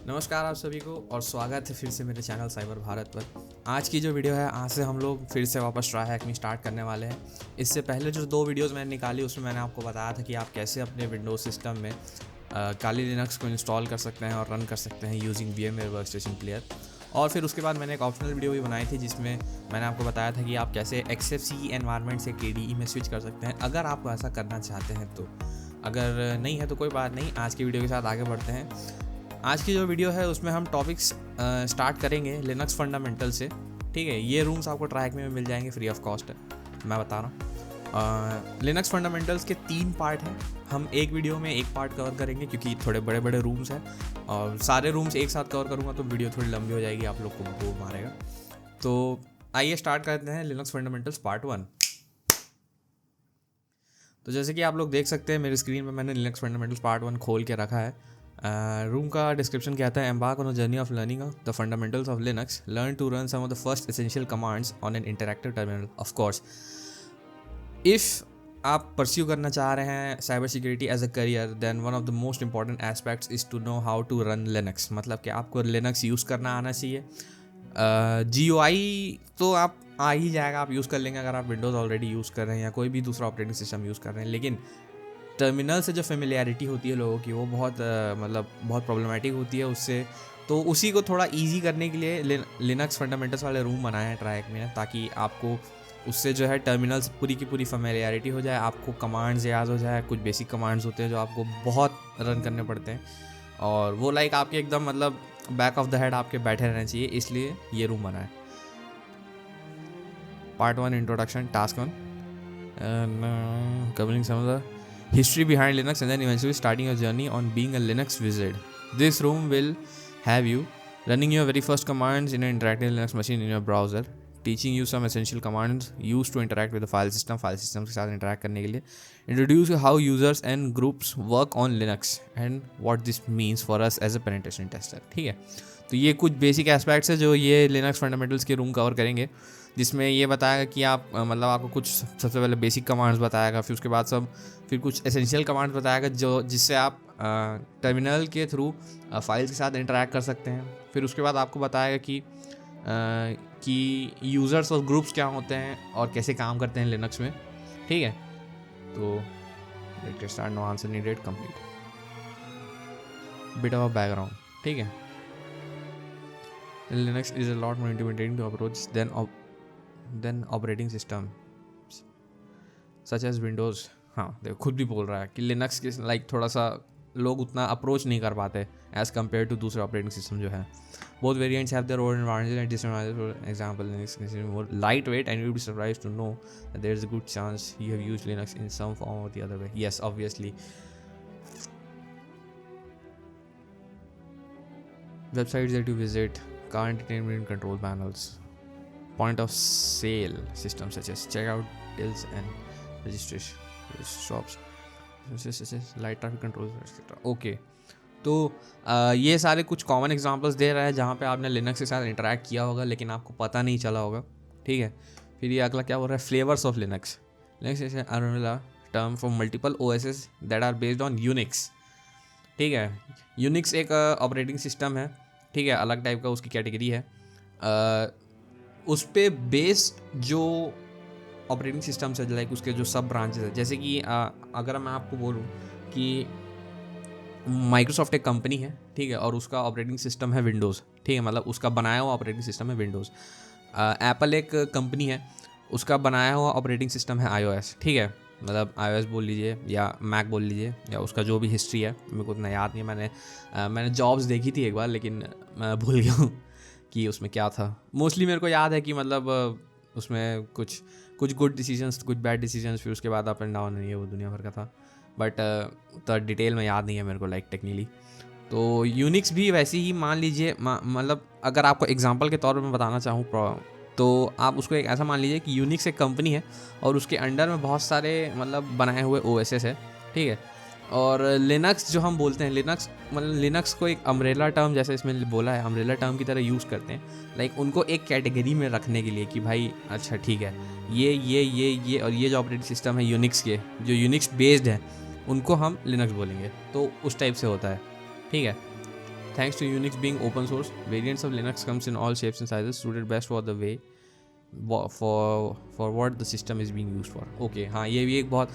नमस्कार आप सभी को और स्वागत है फिर से मेरे चैनल साइबर भारत पर। आज की जो वीडियो है, आज से हम लोग फिर से वापस ट्राई हैकिंग स्टार्ट करने वाले हैं। इससे पहले जो 2 वीडियोस मैंने निकाली उसमें मैंने आपको बताया था कि आप कैसे अपने विंडोज सिस्टम में काली लिनक्स को इंस्टॉल कर सकते हैं और रन कर सकते हैं यूजिंग VMware वर्कस्टेशन प्लेयर। और फिर उसके बाद मैंने एक ऑप्शनल वीडियो भी बनाई थी जिसमें मैंने आपको बताया था कि आप कैसे XFCE एनवायरनमेंट से KDE में स्विच कर सकते हैं अगर आप ऐसा करना चाहते हैं तो। अगर नहीं है तो कोई बात नहीं, आज की वीडियो के साथ आगे बढ़ते हैं। आज की जो वीडियो है उसमें हम टॉपिक्स स्टार्ट करेंगे लिनक्स फंडामेंटल से। ठीक है, ये रूम्स आपको ट्रैक में मिल जाएंगे फ्री ऑफ कॉस्ट, मैं बता रहा हूँ। लिनक्स फंडामेंटल्स के 3 पार्ट हैं। हम एक वीडियो में एक पार्ट कवर करेंगे क्योंकि थोड़े बड़े बड़े रूम्स हैं और सारे रूम्स एक साथ कवर करूँगा तो वीडियो थोड़ी लंबी हो जाएगी, आप लोग को बोर मारेगा। तो आइए स्टार्ट करते हैं लिनक्स फंडामेंटल्स पार्ट 1। तो जैसे कि आप लोग देख सकते हैं मेरी स्क्रीन में मैंने लिनक्स फंडामेंटल्स पार्ट 1 खोल के रखा है। रूम का डिस्क्रिप्शन कहता है embark on a journey of learning the fundamentals of Linux, learn to run some of the first essential commands on an interactive terminal. Of course if आप pursue करना चाह रहे हैं cyber security as a career, then one of the most important aspects is to know how to run Linux. मतलब कि आपको Linux use करना आना चाहिए। GUI तो आप आ ही जाएगा, आप यूज़ कर लेंगे अगर आप विंडोज़ ऑलरेडी यूज़ कर रहे हैं या कोई भी दूसरा ऑपरेटिंग सिस्टम यूज़ कर रहे हैं। लेकिन टर्मिनल से जो फेमिलियरिटी होती है लोगों की वो बहुत बहुत प्रॉब्लमेटिक होती है उससे। तो उसी को थोड़ा इजी करने के लिए लिनक्स फंडामेंटल्स वाले रूम बनाए हैं ट्रैक में, ताकि आपको उससे जो है टर्मिनल से पूरी की पूरी फेमिलियरिटी हो जाए, आपको कमांड्स याद हो जाए। कुछ बेसिक कमांड्स होते हैं जो आपको बहुत रन करने पड़ते हैं और वो लाइक आपके एकदम मतलब बैक ऑफ द हेड आपके बैठे रहना चाहिए, इसलिए ये रूम बना है। Part 1 introduction, task 1 covering some of the history behind Linux and then eventually starting your journey on being a Linux wizard. This room will have you running your very first commands in an interactive Linux machine in your browser, teaching you some essential commands used to interact with the file system के साथ interact करने के लिए, introduce how users and groups work on Linux and what this means for us as a penetration tester. ठीक है, तो ये कुछ बेसिक एस्पेक्ट्स है जो ये लिनक्स फंडामेंटल्स के रूम कवर करेंगे, जिसमें ये बताएगा कि आप मतलब आपको कुछ सबसे पहले बेसिक कमांड्स बताएगा, फिर उसके बाद फिर कुछ एसेंशियल कमांड्स बताएगा जिससे आप टर्मिनल के थ्रू फाइल्स के साथ इंटरेक्ट कर सकते हैं। फिर उसके बाद आपको बताएगा कि यूज़र्स और ग्रुप्स क्या होते हैं और कैसे काम करते हैं लिनक्स में। ठीक है, तो let start, no answer needed, complete, bit of background. ठीक है, Linux is a lot more intimidating to approach than operating systems such as Windows। हाँ, देखो खुद भी बोल रहा है कि लिनक्स के लाइक थोड़ा सा लोग उतना अप्रोच नहीं कर पाते एज कम्पेयर टू दूसरे ऑपरेटिंग सिस्टम जो है। Both variants have their own advantages and disadvantages. For example, Linux is more light weight and you will be surprised to know that there is a good chance you have used Linux in some form और the other way. Yes, obviously websites that you visit, car entertainment control panels, point of sale systems such as checkout, tills and registration shops, such as light traffic control, etc. Okay, तो ये सारे कुछ common examples दे रहा है जहाँ पे आपने Linux के साथ इंटरेक्ट किया होगा लेकिन आपको पता नहीं चला होगा। ठीक है, फिर ये अगला क्या बोल रहा है, flavours of Linux. Linux is an umbrella term for multiple OSs that are based on Unix. ठीक है, यूनिक्स एक ऑपरेटिंग सिस्टम है, ठीक है, अलग टाइप का उसकी कैटेगरी है। उस पे बेस्ड जो ऑपरेटिंग सिस्टम्स है, लाइक उसके जो सब ब्रांचेस है, जैसे कि अगर मैं आपको बोलूँ कि माइक्रोसॉफ्ट एक कंपनी है, ठीक है, और उसका ऑपरेटिंग सिस्टम है विंडोज़। ठीक है, मतलब उसका बनाया हुआ ऑपरेटिंग सिस्टम है विंडोज़। एप्पल एक कंपनी है, उसका बनाया हुआ ऑपरेटिंग सिस्टम है iOS। ठीक है, मतलब iOS बोल लीजिए या मैक बोल लीजिए, या उसका जो भी हिस्ट्री है मेरे को उतना याद नहीं है। मैंने जॉब्स देखी थी एक बार, लेकिन मैं भूल गया हूँ कि उसमें क्या था। मोस्टली मेरे को याद है कि मतलब उसमें कुछ गुड डिसीजंस, कुछ बैड डिसीजंस, फिर उसके बाद अप एंड डाउन नहीं है, वो दुनिया भर का था, बट तो डिटेल में याद नहीं है मेरे को लाइक टेक्निकली। तो यूनिक्स भी वैसे ही मान लीजिए, मतलब अगर आपको एग्जांपल के तौर पर मैं बताना चाहूँ तो आप उसको एक ऐसा मान लीजिए कि यूनिक्स एक कंपनी है और उसके अंडर में बहुत सारे मतलब बनाए हुए OSs है। ठीक है, और लिनक्स जो हम बोलते हैं, लिनक्स को एक अम्ब्रेला टर्म, जैसे इसमें बोला है, अम्ब्रेला टर्म की तरह यूज़ करते हैं, लाइक उनको एक कैटेगरी में रखने के लिए कि भाई अच्छा ठीक है, ये और ये जो ऑपरेटिंग सिस्टम है यूनिक्स के, जो यूनिक्स बेस्ड है, उनको हम लिनक्स बोलेंगे। तो उस टाइप से होता है। ठीक है, Thanks to Unix being open source, variants of Linux comes in all shapes and sizes, suited best for the way for what the system is being used for. Okay, हाँ ये भी एक बहुत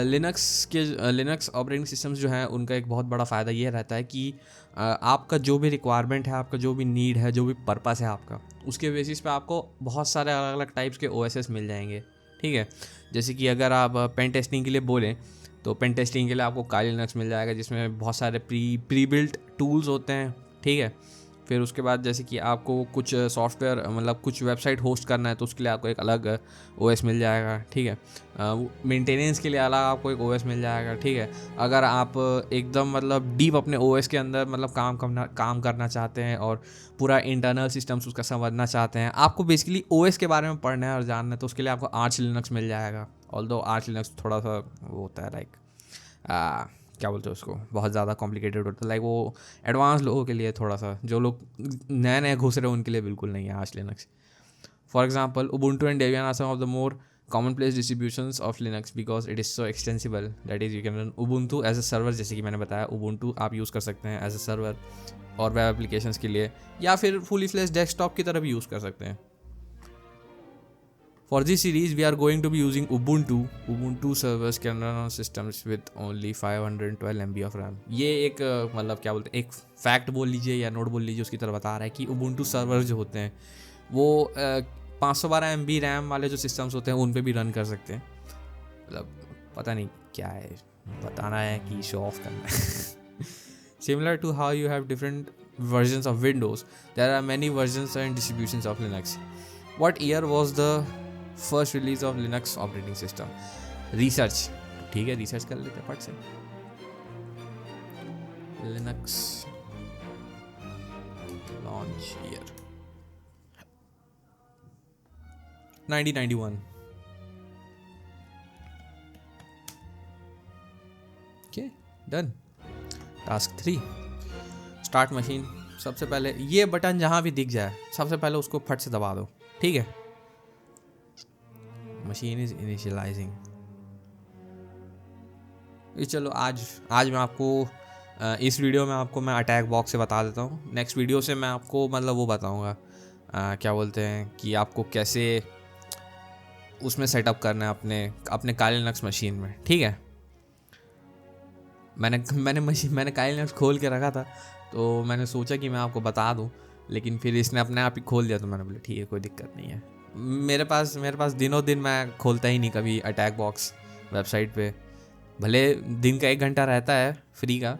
लिनक्स ऑपरेटिंग सिस्टम्स जो हैं उनका एक बहुत बड़ा फ़ायदा ये रहता है कि आपका जो भी रिक्वायरमेंट है, आपका जो भी नीड है, जो भी पर्पस है आपका, उसके बेसिस पे आपको बहुत सारे अलग अलग टाइप्स के OSs मिल जाएंगे। ठीक है, जैसे कि अगर आप पेन टेस्टिंग के लिए बोलें तो पेन टेस्टिंग के लिए आपको काली लिनक्स मिल जाएगा, जिसमें बहुत सारे प्री बिल्ट टूल्स होते हैं। ठीक है, फिर उसके बाद जैसे कि आपको कुछ सॉफ्टवेयर मतलब कुछ वेबसाइट होस्ट करना है तो उसके लिए आपको एक अलग OS मिल जाएगा। ठीक है, मेंटेनेंस के लिए अलग आपको एक OS मिल जाएगा। ठीक है, अगर आप एकदम मतलब डीप अपने OS के अंदर मतलब काम करना चाहते हैं और पूरा इंटरनल सिस्टम्स उसका समझना चाहते हैं, आपको बेसिकली OS के बारे में पढ़ना है और जानना है, तो उसके लिए आपको आर्च लिनक्स मिल जाएगा। ऑल्दो आर्च लिनक्स थोड़ा सा वो होता है लाइक क्या बोलते हैं उसको, बहुत ज़्यादा कॉम्प्लिकेटेड होता है, लाइक वो एडवांस लोगों के लिए थोड़ा सा, जो लोग नए नए घुस रहे हैं उनके लिए बिल्कुल नहीं है Arch Linux. For example Ubuntu and Debian are some of the more commonplace distributions of Linux because it is so extensible, that is you can run Ubuntu as a server, जैसे कि मैंने बताया Ubuntu आप use कर सकते हैं as a server और web applications के लिए, या फिर फुली फ्लेश डेस्कटॉप की तरह भी यूज़ कर सकते हैं। For this series, we are going to be using Ubuntu. Ubuntu servers can run on systems with only 512 MB of RAM. ये एक मतलब क्या बोलते हैं, एक फैक्ट बोल लीजिए या नोट बोल लीजिए, उसकी तरह बता रहा है कि Ubuntu सर्वर जो होते हैं वो 512 MB रैम वाले जो सिस्टम्स होते हैं उन पे भी रन कर सकते हैं। मतलब पता नहीं क्या है, बताना है कि शो ऑफ करना है। Similar to how you have different versions of Windows, there are many versions and distributions of Linux. What year was the first release of Linux operating system? Research, ठीक है रिसर्च कर लेते हैं फट से। Linux launch year 1991। Okay done. Task 3, start machine. सबसे पहले ये बटन जहाँ भी दिख जाए सबसे पहले उसको फट से दबा दो। ठीक है, मशीन इज इनिशियलाइजिंग। चलो आज मैं आपको इस वीडियो में आपको मैं अटैक बॉक्स से बता देता हूँ। नेक्स्ट वीडियो से मैं आपको मतलब वो बताऊँगा क्या बोलते हैं कि आपको कैसे उसमें सेटअप करना है अपने काली लिनक्स मशीन में। ठीक है, मैंने काली लिनक्स खोल के रखा था तो मैंने सोचा कि मैं आपको बता दूँ, लेकिन फिर इसने अपने आप ही खोल दिया तो मैंने बोला ठीक है कोई दिक्कत नहीं है। मेरे पास दिनों दिन मैं खोलता ही नहीं कभी अटैक बॉक्स वेबसाइट पे, भले दिन का 1 घंटा रहता है फ्री का,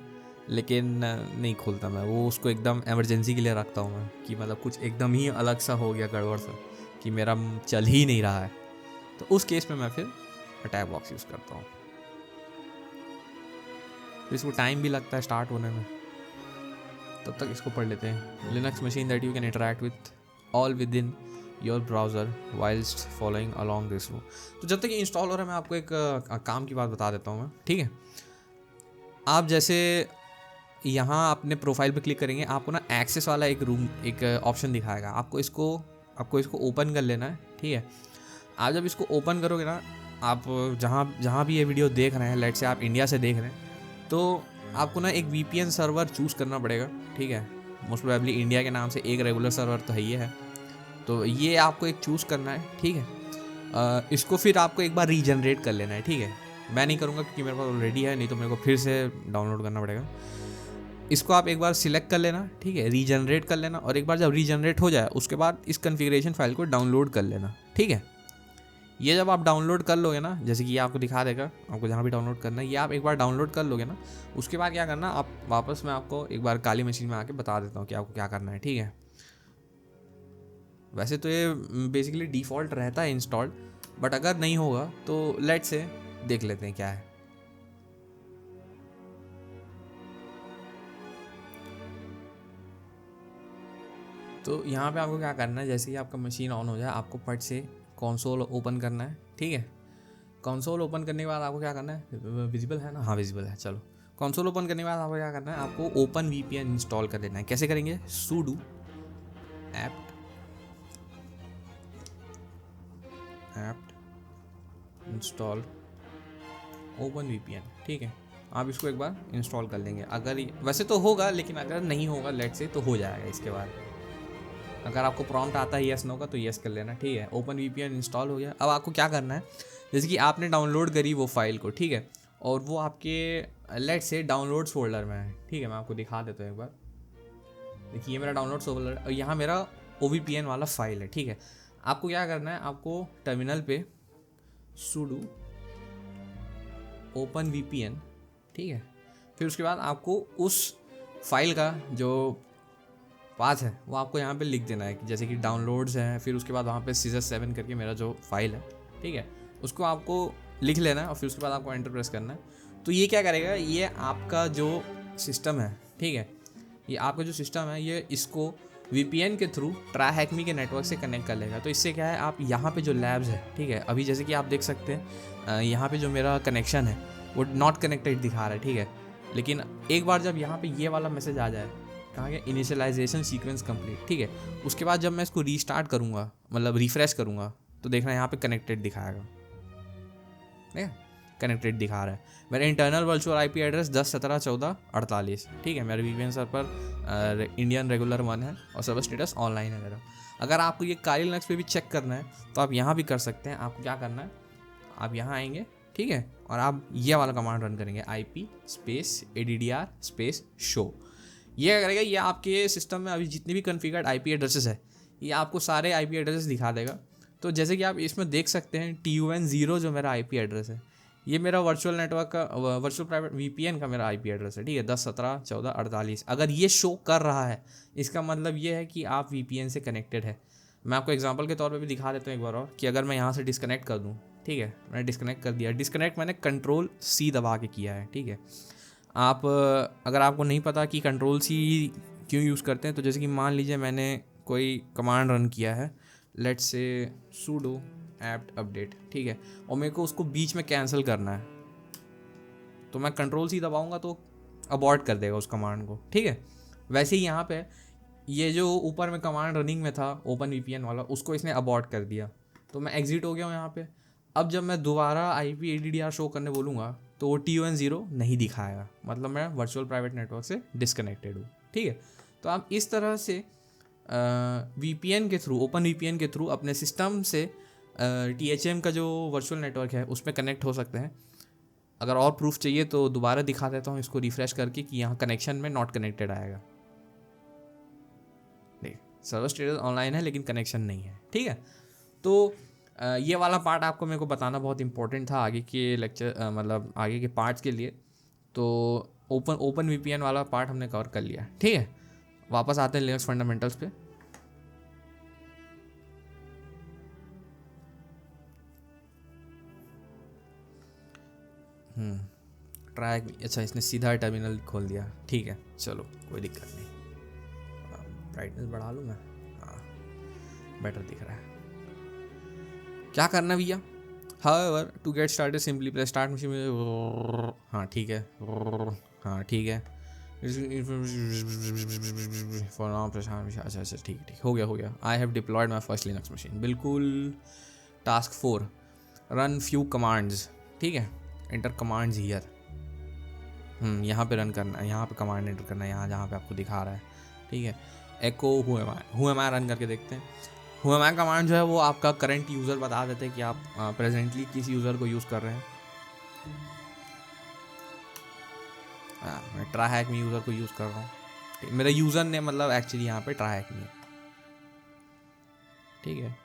लेकिन नहीं खोलता मैं वो, उसको एकदम इमरजेंसी के लिए रखता हूँ मैं कि मतलब कुछ एकदम ही अलग सा हो गया गड़बड़ सा कि मेरा चल ही नहीं रहा है, तो उस केस में मैं फिर अटैक बॉक्स यूज़ करता हूँ। तो इसको टाइम भी लगता है स्टार्ट होने में, तब तक इसको पढ़ लेते हैं। Linux machine that you can interact with all within your browser whilst following along this row. तो जब तक ये इंस्टॉल हो रहा है मैं आपको एक काम की बात बता देता हूँ मैं। ठीक है, आप जैसे यहाँ अपने प्रोफाइल पे क्लिक करेंगे, आपको ना एक्सेस वाला एक ऑप्शन दिखाएगा, आपको इसको ओपन कर लेना है। ठीक है, आप जब इसको ओपन करोगे ना, आप जहाँ भी ये वीडियो देख रहे हैं, लेट से आप इंडिया से देख रहे हैं, तो आपको ना एक VPN सर्वर चूज़ करना पड़ेगा। ठीक है, मोस्ट प्रोबेबली इंडिया के नाम से एक रेगुलर सर्वर तो है, तो ये आपको एक चूज़ करना है। ठीक है, इसको फिर आपको एक बार रीजनरेट कर लेना है। ठीक है, मैं नहीं करूँगा क्योंकि मेरे पास ऑलरेडी है, नहीं तो मेरे को फिर से डाउनलोड करना पड़ेगा। इसको आप एक बार सिलेक्ट कर लेना। ठीक है, रीजनरेट कर लेना, और एक बार जब रीजनरेट हो जाए उसके बाद इस कॉन्फ़िगरेशन फाइल को डाउनलोड कर लेना। ठीक है, ये जब आप डाउनलोड कर लोगे ना, जैसे कि ये आपको दिखा देगा आपको जहाँ भी डाउनलोड करना है, ये आप एक बार डाउनलोड कर लोगे ना, उसके बाद क्या करना, आप वापस मैं आपको एक बार काली मशीन में आके बता देता हूँ कि आपको क्या करना है। ठीक है, वैसे तो ये बेसिकली डिफ़ॉल्ट रहता है इंस्टॉल्ड, बट अगर नहीं होगा तो लेट्स से देख लेते हैं क्या है। तो यहाँ पे आपको क्या करना है, जैसे ही आपका मशीन ऑन हो जाए आपको फट से कंसोल ओपन करना है। ठीक है, कंसोल ओपन करने के बाद आपको क्या करना है, विजिबल है ना, हाँ विजिबल है। चलो, कंसोल ओपन करने के बाद आपको क्या करना है, आपको ओपन VPN इंस्टॉल कर देना है। कैसे करेंगे, sudo apt install open VPN। ठीक है, आप इसको एक बार इंस्टॉल कर लेंगे। अगर वैसे तो होगा, लेकिन अगर नहीं होगा लेट से, तो हो जाएगा इसके बाद। अगर आपको प्रॉम्प्ट आता है यस नो का, तो यस कर लेना, ठीक है। ओपन वीपीएन इंस्टॉल हो गया। अब आपको क्या करना है, जैसे कि आपने डाउनलोड करी वो फाइल को, ठीक है, और वो आपके लेट से डाउनलोड्स फोल्डर में है, ठीक है। मैं आपको दिखा देता हूँ एक बार। देखिए मेरा डाउनलोड्स फोल्डर और यहाँ मेरा OVPN वाला फाइल है, ठीक है। आपको क्या करना है, आपको टर्मिनल पे sudo ओपन VPN, ठीक है। फिर उसके बाद आपको उस फाइल का जो पाथ है वो आपको यहाँ पे लिख देना है, कि जैसे कि डाउनलोड्स है, फिर उसके बाद वहाँ पे Caesar 7 करके मेरा जो फाइल है, ठीक है, उसको आपको लिख लेना है और फिर उसके बाद आपको एंटर प्रेस करना है। तो ये क्या करेगा, ये आपका जो सिस्टम है, ठीक है, ये आपका जो सिस्टम है ये इसको VPN के थ्रू ट्राहैकमी के नेटवर्क से कनेक्ट कर लेगा। तो इससे क्या है, आप यहाँ पे जो लैब्स है, ठीक है, अभी जैसे कि आप देख सकते हैं यहाँ पे जो मेरा कनेक्शन है वो नॉट कनेक्टेड दिखा रहा है, ठीक है। लेकिन एक बार जब यहाँ पे ये वाला मैसेज आ जाए, कहाँ गया, इनिशियलाइजेशन सीक्वेंस कंप्लीट, ठीक है, उसके बाद जब मैं इसको रीस्टार्ट करूँगा, मतलब रिफ्रेश करूँगा, तो देखना यहाँ पे कनेक्टेड दिखाएगा, ठीक है, कनेक्टेड दिखा रहा है। मेरा इंटरनल वर्चुअल IP एड्रेस 10.17.14.48, ठीक है। मेरे VPN सर्वर इंडियन रेगुलर 1 है और सर्वर स्टेटस ऑनलाइन है मेरा। अगर आपको ये काली लिनक्स पे भी चेक करना है तो आप यहाँ भी कर सकते हैं। आपको क्या करना है, आप यहाँ आएंगे, ठीक है, और आप ये वाला कमांड रन करेंगे, IP space ADDR space show. ये करेगा, ये आपके सिस्टम में अभी जितनी भी कॉन्फ़िगर्ड IP एड्रेसेस है, ये आपको सारे IP एड्रेसेस दिखा देगा। तो जैसे कि आप इसमें देख सकते हैं TUN0 जो मेरा IP एड्रेस है, ये मेरा वर्चुअल नेटवर्क का वर्चुअल प्राइवेट VPN का मेरा IP एड्रेस है, ठीक है, 10.17.14.48। अगर ये शो कर रहा है, इसका मतलब ये है कि आप VPN से कनेक्टेड है। मैं आपको एग्जांपल के तौर पे भी दिखा देता हूँ एक बार और, कि अगर मैं यहाँ से डिस्कनेक्ट कर दूँ, ठीक है, मैंने डिस्कनेक्ट कर दिया। डिस्कनेक्ट मैंने Ctrl+C दबा के किया है, ठीक है। आप अगर आपको नहीं पता कि Ctrl+C क्यों यूज़ करते हैं, तो जैसे कि मान लीजिए मैंने कोई कमांड रन किया है, let's say sudo apt update, ठीक है, और मेरे को उसको बीच में कैंसिल करना है, तो मैं Ctrl+C दबाऊंगा तो अबॉर्ट कर देगा उस कमांड को, ठीक है। वैसे ही यहाँ पे ये जो ऊपर में कमांड रनिंग में था ओपन VPN वाला, उसको इसने अबॉर्ट कर दिया, तो मैं एग्जिट हो गया हूँ यहाँ पे। अब जब मैं दोबारा IP ADDR शो करने बोलूँगा तो वो TUN0 नहीं दिखाएगा, मतलब मैं वर्चुअल प्राइवेट नेटवर्क से डिस्कनेक्टेड हूँ, ठीक है। तो आप इस तरह से VPN के थ्रू, ओपन VPN के थ्रू अपने सिस्टम से THM का जो वर्चुअल नेटवर्क है उसमें कनेक्ट हो सकते हैं। अगर और प्रूफ चाहिए तो दोबारा दिखा देता हूँ इसको रिफ्रेश करके, कि यहाँ कनेक्शन में नॉट कनेक्टेड आएगा। नहीं, सर्वर स्टेटस ऑनलाइन है लेकिन कनेक्शन नहीं है, ठीक है। तो ये वाला पार्ट आपको मेरे को बताना बहुत इंपॉर्टेंट था आगे के लेक्चर, मतलब आगे के पार्ट्स के लिए। तो ओपन VPN वाला पार्ट हमने कवर कर लिया, ठीक है। वापस आते हैं लिनक्स फंडामेंटल्स पे। ट्राई, अच्छा इसने सीधा टर्मिनल खोल दिया, ठीक है, चलो कोई दिक्कत नहीं। ब्राइटनेस बढ़ा लूँ मैं, हाँ बेटर दिख रहा है। क्या करना भैया, however to get started simply press start machine. हाँ ठीक है, हाँ ठीक है, फॉर नाउ प्रेस, हाँ अच्छा अच्छा ठीक ठीक हो गया। I have deployed my first Linux machine, बिल्कुल। टास्क 4, रन फ्यू कमांड्स, ठीक है, एंटर कमांड्स हियर। यहाँ पे रन करना है, यहाँ पे कमांड एंटर करना है, यहाँ जहाँ पे आपको दिखा रहा है, ठीक है। एको हु एम आई रन करके देखते हैं। हु एम आई कमांड जो है वो आपका करंट यूज़र बता देते हैं कि आप प्रेजेंटली किस यूज़र को यूज़ कर रहे हैं। मैं ट्राहैकमी यूज़र को यूज़ कर रहा हूँ, मेरा यूज़र ने मतलब एक्चुअली यहाँ पे ट्राहैकमी है, ठीक है।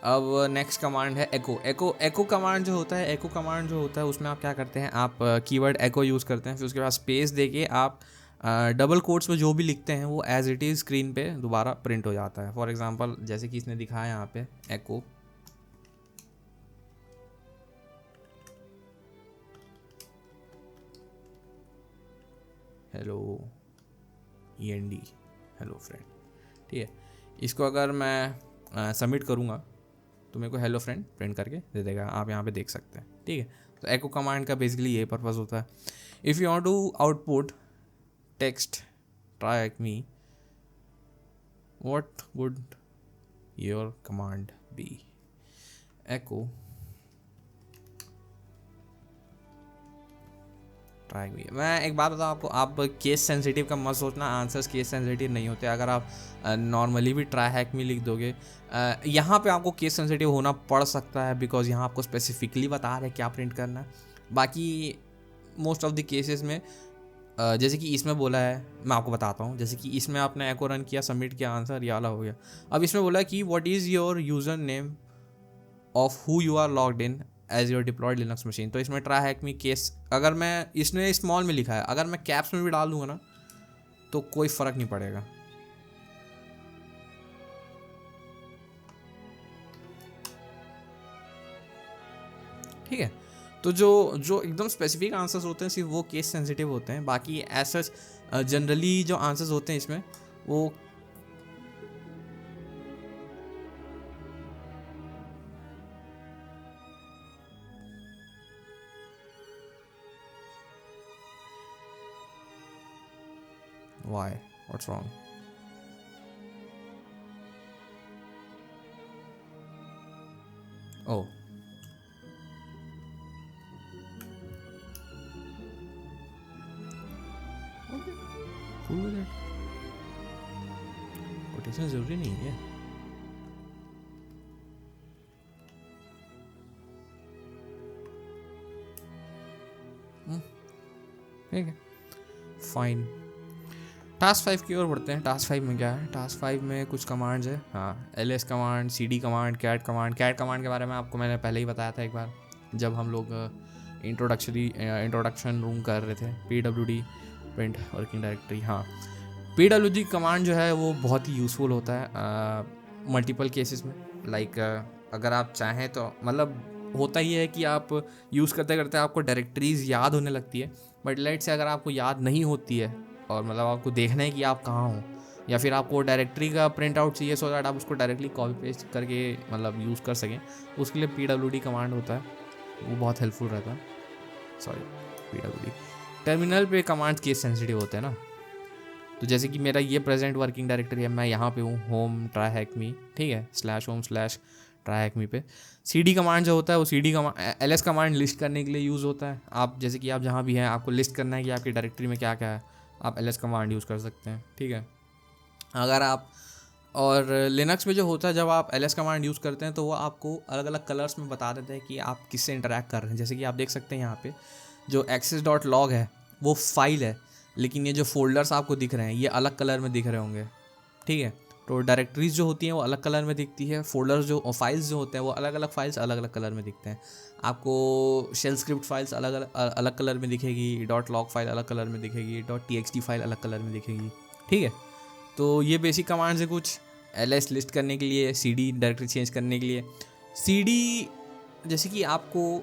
अब नेक्स्ट कमांड है एको कमांड जो होता है उसमें आप क्या करते हैं, आप कीवर्ड एको यूज़ करते हैं, फिर उसके बाद स्पेस देके आप डबल कोट्स में जो भी लिखते हैं वो एज इट इज़ स्क्रीन पे दोबारा प्रिंट हो जाता है। फॉर एग्जांपल जैसे कि इसने दिखाया यहाँ पे एको हेलो END हेलो फ्रेंड, ठीक है। इसको अगर मैं सबमिट करूँगा तो मेरे को हेलो फ्रेंड प्रिंट करके दे देगा, आप यहाँ पे देख सकते हैं, ठीक है। तो एको कमांड का बेसिकली ये पर्पज़ होता है। If you want to output text TryHackMe, what would your command be? Echo try हुई है। मैं एक बात बताऊँ आपको, आप केस सेंसिटिव का मत सोचना, आंसर्स केस सेंसिटिव नहीं होते। अगर आप नॉर्मली भी ट्राई हैक में लिख दोगे, यहाँ पे आपको केस सेंसिटिव होना पड़ सकता है, बिकॉज यहाँ आपको स्पेसिफिकली बता रहे हैं क्या प्रिंट करना है। बाकी मोस्ट ऑफ द केसेस में जैसे कि इसमें बोला है, मैं आपको बताता हूँ, जैसे कि इसमें आपने एको रन किया, सबमिट किया, आंसर ये वाला हो गया। अब इसमें बोला है कि what is your username of who you are logged in as your deployed Linux machine. तो इसमें ट्राई हैक मी केस, अगर मैं, इसने स्मॉल में लिखा है, अगर मैं कैप्स में भी डाल दूंगा ना तो कोई फ़र्क नहीं पड़ेगा। ठीक है, तो जो जो एकदम स्पेसिफिक आंसर्स होते हैं सिर्फ वो केस सेंसिटिव होते हैं। बाकी ऐसा जनरली जो आंसर्स होते हैं इसमें वो why what's wrong? Oh, okay, cool with it. Quotation जरूरी नहीं है। ठीक है, फाइन। टास्क 5 की ओर बढ़ते हैं। टास्क 5 में क्या है? टास्क 5 में कुछ कमांड्स है। हाँ, ls command, cd command, cat command. cat command के बारे में आपको मैंने पहले ही बताया था एक बार, जब हम लोग इंट्रोडक्शन रूम कर रहे थे। pwd print working directory. हाँ, pwd कमांड जो है वो बहुत ही यूज़फुल होता है मल्टीपल केसेस में। लाइक अगर आप चाहें तो, मतलब होता ही है कि आप यूज़ करते करते आपको डायरेक्टरीज़ याद होने लगती है, बट लेट से अगर आपको याद नहीं होती है और मतलब आपको देखना है कि आप कहाँ हो, या फिर आपको डायरेक्टरी का प्रिंट आउट चाहिए सो दैट आप उसको डायरेक्टली कॉपी पेस्ट करके मतलब यूज़ कर सकें, उसके लिए pwd कमांड होता है, वो बहुत हेल्पफुल रहता है। सॉरी, pwd टर्मिनल पे कमांड्स केस सेंसिटिव होते हैं ना। तो जैसे कि मेरा ये प्रेजेंट वर्किंग डायरेक्टरी है, मैं यहाँ पे हूँ, होम ट्राई हैक मी, ठीक है, /home/ ट्राई हैक मी पे। cd कमांड जो होता है वो cd command, ls command list करने के लिए यूज़ होता है। आप जैसे कि आप जहाँ भी हैं, आपको लिस्ट करना है कि आपकी डायरेक्टरी में क्या क्या है, आप ls कमांड यूज़ कर सकते हैं। ठीक है, अगर आप, और लिनक्स में जो होता है, जब आप ls कमांड यूज़ करते हैं तो वो आपको अलग अलग कलर्स में बता देते हैं कि आप किससे इंटरेक्ट कर रहे हैं। जैसे कि आप देख सकते हैं यहाँ पे जो access.log है वो फाइल है, लेकिन ये जो फोल्डर्स आपको दिख रहे हैं ये अलग कलर में दिख रहे होंगे। ठीक है, तो डायरेक्टरीज जो होती हैं वो अलग कलर में दिखती है, फोल्डर्स जो फाइल्स जो होते हैं वो अलग अलग फाइल्स अलग अलग कलर में दिखते हैं। आपको शेल स्क्रिप्ट फाइल्स अलग कलर में दिखेगी, .log फाइल अलग कलर में दिखेगी, .txt फाइल अलग कलर में दिखेगी। ठीक है, तो ये बेसिक कमांड्स है कुछ ls लिस्ट करने के लिए, cd डायरेक्टरी चेंज करने के लिए। cd जैसे कि आपको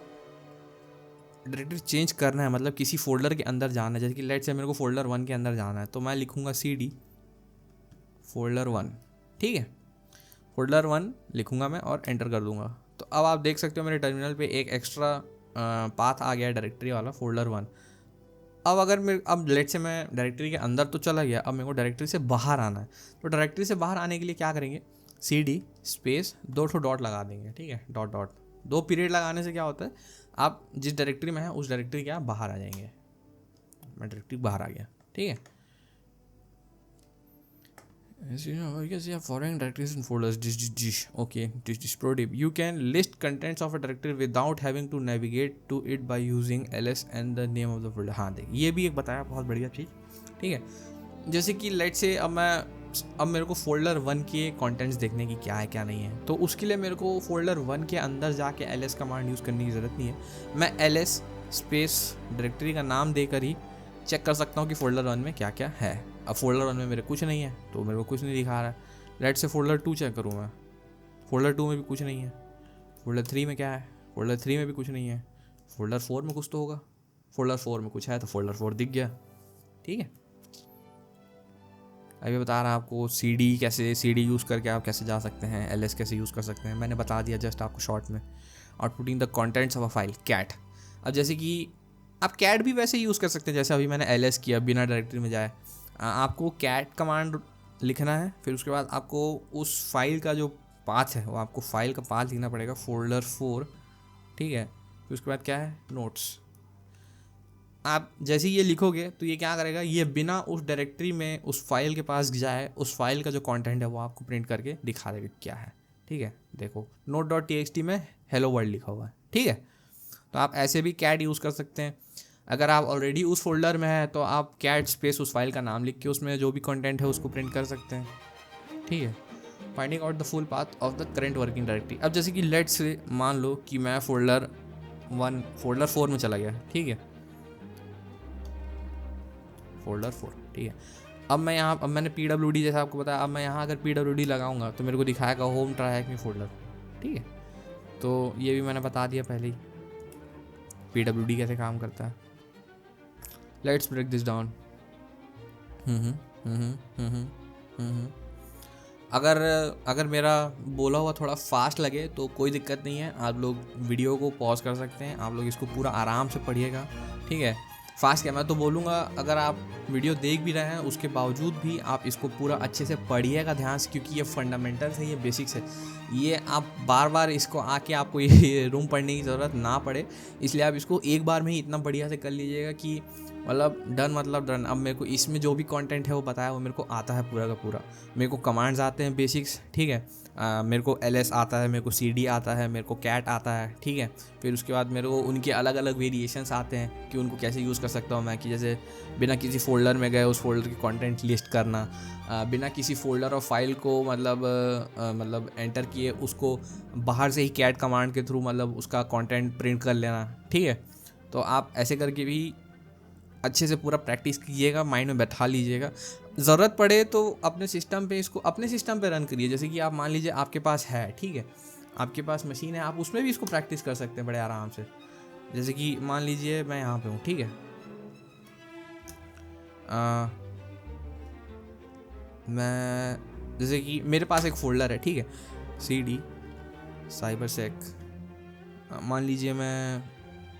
डायरेक्टरी चेंज करना है, मतलब किसी फोल्डर के अंदर जाना है, जैसे कि लेट से मेरे को फोल्डर 1 के अंदर जाना है, तो मैं लिखूँगा cd फोल्डर 1। ठीक है, फोल्डर 1 लिखूँगा मैं और एंटर कर दूँगा। तो अब आप देख सकते हो मेरे टर्मिनल पे एक एक्स्ट्रा पाथ आ गया डायरेक्टरी वाला, फोल्डर 1। अब लेट से मैं डायरेक्टरी के अंदर तो चला गया, अब मेरे को डायरेक्टरी से बाहर आना है। तो डायरेक्टरी से बाहर आने के लिए क्या करेंगे, cd स्पेस 2 डॉट लगा देंगे। ठीक है, डॉट 2 पीरियड लगाने से क्या होता है, आप जिस डायरेक्टरी में हैं उस डायरेक्टरी के आप बाहर आ जाएंगे। मैं डायरेक्टरी बाहर आ गया। ठीक है, following directories and folders. Okay, pro tip: you can list contents of a directory without having to navigate to it by using ls and the name of the folder. हाँ देख, ये भी एक बताया, बहुत बढ़िया चीज़। ठीक है, जैसे कि लेट से अब मेरे को फोल्डर 1 के कंटेंट्स देखने की क्या है क्या नहीं है, तो उसके लिए मेरे को फोल्डर 1 के अंदर जाके ls कमांड यूज़ करने की ज़रूरत नहीं है। मैं ls स्पेस डायरेक्टरी का नाम देकर ही चेक कर सकता हूँ कि फोल्डर 1 में क्या क्या है। अब फोल्डर 1 में मेरे कुछ नहीं है तो मेरे को कुछ नहीं दिखा रहा है। लेट से फोल्डर 2 चेक करूँ मैं, फोल्डर 2 में भी कुछ नहीं है। फोल्डर 3 में क्या है, फोल्डर 3 में भी कुछ नहीं है। फोल्डर 4 में कुछ तो होगा, फोल्डर 4 में कुछ है तो फोल्डर 4 दिख गया। ठीक है, अभी बता रहा आपको cd यूज़ करके आप कैसे जा सकते हैं, ls कैसे यूज़ कर सकते हैं, मैंने बता दिया जस्ट आपको शॉर्ट में। Outputting the contents of a file, cat। अब जैसे कि आप cat भी वैसे यूज़ कर सकते हैं जैसे अभी मैंने ls किया बिना डायरेक्टरी में जाए। आपको cat कमांड लिखना है, फिर उसके बाद आपको उस फाइल का जो पाथ है वो आपको फाइल का पाथ लिखना पड़ेगा, फोल्डर 4। ठीक है, फिर उसके बाद क्या है, नोट्स। आप जैसे ही ये लिखोगे तो ये क्या करेगा, ये बिना उस डायरेक्टरी में उस फाइल के पास जाए उस फाइल का जो कंटेंट है वो आपको प्रिंट करके दिखा देगा क्या है। ठीक है, देखो node.txt में हेलो वर्ल्ड लिखा हुआ है। ठीक है, तो आप ऐसे भी कैट यूज़ कर सकते हैं। अगर आप ऑलरेडी उस फोल्डर में है तो आप कैट स्पेस उस फाइल का नाम लिख के उसमें जो भी कंटेंट है उसको प्रिंट कर सकते हैं। ठीक है, finding out the full path of the current working directory. अब जैसे कि लेट्स से मान लो कि मैं फोल्डर 4 में चला गया। ठीक है, फोल्डर 4। ठीक है, अब मैं यहाँ, अब मैंने PWD जैसा आपको बताया, अब मैं यहाँ अगर PWD लगाऊंगा तो मेरे को दिखाएगा होम ट्राई फोल्डर। ठीक है, तो ये भी मैंने बता दिया पहले ही PWD कैसे काम करता है। Let's break this down. अगर मेरा बोला हुआ थोड़ा फास्ट लगे तो कोई दिक्कत नहीं है, आप लोग वीडियो को पॉज कर सकते हैं, आप लोग इसको पूरा आराम से पढ़िएगा। ठीक है, फास्ट क्या मैं तो बोलूँगा, अगर आप वीडियो देख भी रहे हैं उसके बावजूद भी आप इसको पूरा अच्छे से पढ़िएगा ध्यान से, क्योंकि ये फंडामेंटल्स है, ये बेसिक्स है। ये आप बार बार इसको आके आपको ये रूम पढ़ने की ज़रूरत ना पड़े, इसलिए आप इसको एक बार में ही इतना बढ़िया से कर लीजिएगा कि मतलब डन मतलब डन। अब मेरे को इसमें जो भी कंटेंट है वो बताया वो मेरे को आता है पूरा का पूरा। मेरे को कमांड्स आते हैं बेसिक्स। ठीक है, मेरे को ls आता है, मेरे को cd आता है, मेरे को cat आता है। ठीक है, फिर उसके बाद मेरे को उनके अलग अलग वेरिएशंस आते हैं कि उनको कैसे यूज़ कर सकता हूँ मैं, कि जैसे बिना किसी फोल्डर में गए उस फोल्डर की कंटेंट लिस्ट करना, बिना किसी फोल्डर और फाइल को मतलब एंटर किए उसको बाहर से ही cat कमांड के थ्रू मतलब उसका कंटेंट प्रिंट कर लेना। ठीक है, तो आप ऐसे करके भी अच्छे से पूरा प्रैक्टिस कीजिएगा, माइंड में बैठा लीजिएगा। ज़रूरत पड़े तो अपने सिस्टम पे इसको अपने सिस्टम पे रन करिए। जैसे कि आप मान लीजिए आपके पास है, ठीक है, आपके पास मशीन है, आप उसमें भी इसको प्रैक्टिस कर सकते हैं बड़े आराम से। जैसे कि मान लीजिए मैं यहाँ पे हूँ। ठीक है, मैं जैसे कि मेरे पास एक फ़ोल्डर है। ठीक है, cd cybersec, मान लीजिए मैं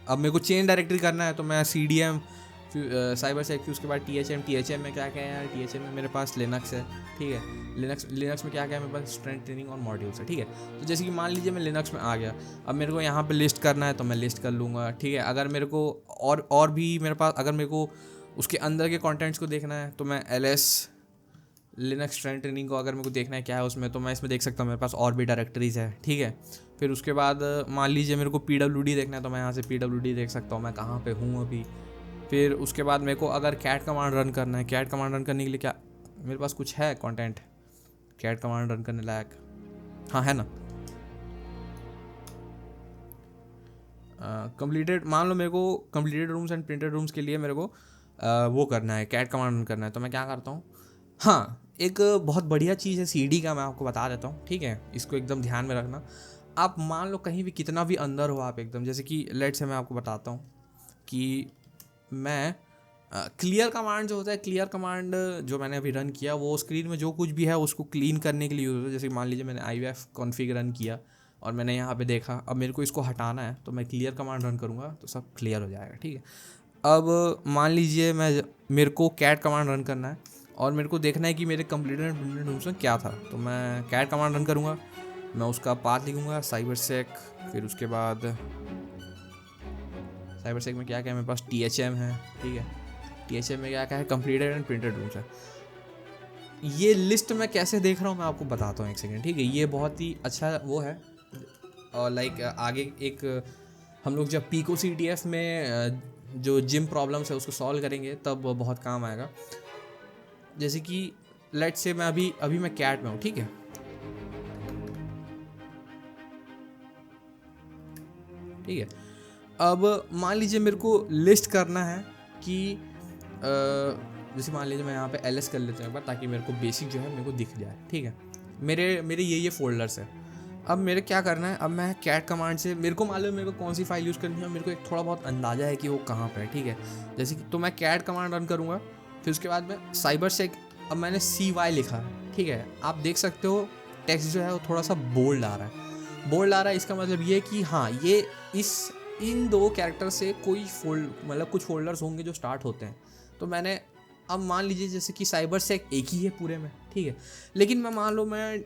अब मेरे को चेंज डायरेक्टरी करना है तो मैं cdm cybersec, फिर उसके बाद thm में क्या क्या है यार, thm में मेरे पास लिनक्स है। ठीक है, लिनक्स में क्या क्या है मेरे पास, स्ट्रेंथ ट्रेनिंग और मॉड्यूल्स है। ठीक है, तो जैसे कि मान लीजिए मैं लिनक्स में आ गया, अब मेरे को यहाँ पे लिस्ट करना है तो मैं लिस्ट कर लूँगा। ठीक है, अगर मेरे को और भी मेरे पास अगर मेरे को उसके अंदर के कंटेंट्स को देखना है तो मैं ls लिनक्स स्ट्रेंथ ट्रेनिंग को अगर मेरे को देखना है क्या है उसमें, तो मैं इसमें देख सकता हूँ, मेरे पास और भी डायरेक्टरीज है। ठीक है, फिर उसके बाद मान लीजिए मेरे को PWD देखना है तो मैं यहाँ से PWD देख सकता हूँ मैं कहाँ पे हूँ अभी। फिर उसके बाद मेरे को अगर कैट कमांड रन करना है, कैट कमांड रन करने के लिए क्या मेरे पास कुछ है कंटेंट कैट कमांड रन करने लायक? हाँ है ना, कंप्लीटेड, मान लो मेरे को completed rooms and printed rooms के लिए मेरे को वो करना है, कैट कमांड रन करना है, तो मैं क्या करता हूँ। हाँ, एक बहुत बढ़िया चीज़ है cd का, मैं आपको बता देता हूँ। ठीक है, इसको एकदम ध्यान में रखना। आप मान लो कहीं भी कितना भी अंदर हो आप एकदम, जैसे कि लेट से मैं आपको बताता हूँ कि मैं क्लियर कमांड जो होता है, क्लियर कमांड जो मैंने अभी रन किया वो स्क्रीन में जो कुछ भी है उसको क्लीन करने के लिए यूज़ होता है। जैसे मान लीजिए मैंने IVF कॉन्फ़िग रन किया और मैंने यहाँ पे देखा, अब मेरे को इसको हटाना है तो मैं क्लियर कमांड रन करूँगा तो सब क्लियर हो जाएगा। ठीक है, अब मान लीजिए मेरे को कैट कमांड रन करना है और मेरे को देखना है कि मेरे कंप्लीटेड प्रिंटेड रूम्स में क्या था, तो मैं कैट कमांड रन करूँगा, मैं उसका पाथ लिखूँगा cybersec, फिर उसके बाद cybersec में क्या क्या है मेरे पास thm है। ठीक है, thm में क्या क्या है, कंप्लीटेड एंड प्रिंटेड रूम्स है। ये लिस्ट मैं कैसे देख रहा हूँ मैं आपको बताता हूँ, एक सेकेंड। ठीक है, ये बहुत ही अच्छा वो है, और लाइक आगे एक हम लोग जब पीको CTF में जो जिम प्रॉब्लम्स है उसको सॉल्व करेंगे तब बहुत काम आएगा। जैसे कि लेट से मैं अभी मैं कैट में हूँ। ठीक है, ठीक है, अब मान लीजिए मेरे को लिस्ट करना है कि जैसे मान लीजिए मैं यहाँ पे ls कर लेता हूँ एक बार, ताकि मेरे को बेसिक जो है मेरे को दिख जाए। ठीक है, मेरे ये फोल्डर्स है। अब मेरे क्या करना है, अब मैं कैट कमांड से मेरे को मालूम है मेरे को कौन सी फाइल यूज़ करनी है, मेरे को एक थोड़ा बहुत अंदाज़ा है कि वो कहाँ पे है। ठीक है, जैसे कि तो मैं कैट कमांड रन करूँगा, फिर उसके बाद मैं cybersec, अब मैंने cy लिखा है। ठीक है, आप देख सकते हो टेक्स्ट जो है वो थोड़ा सा बोल्ड आ रहा है, बोल्ड आ रहा है। इसका मतलब ये कि हाँ, ये इन दो कैरेक्टर से कोई मतलब कुछ फोल्डर्स होंगे जो स्टार्ट होते हैं। तो मैंने अब मान लीजिए जैसे कि cybersec एक ही है पूरे में। ठीक है, लेकिन मैं मान लो मैं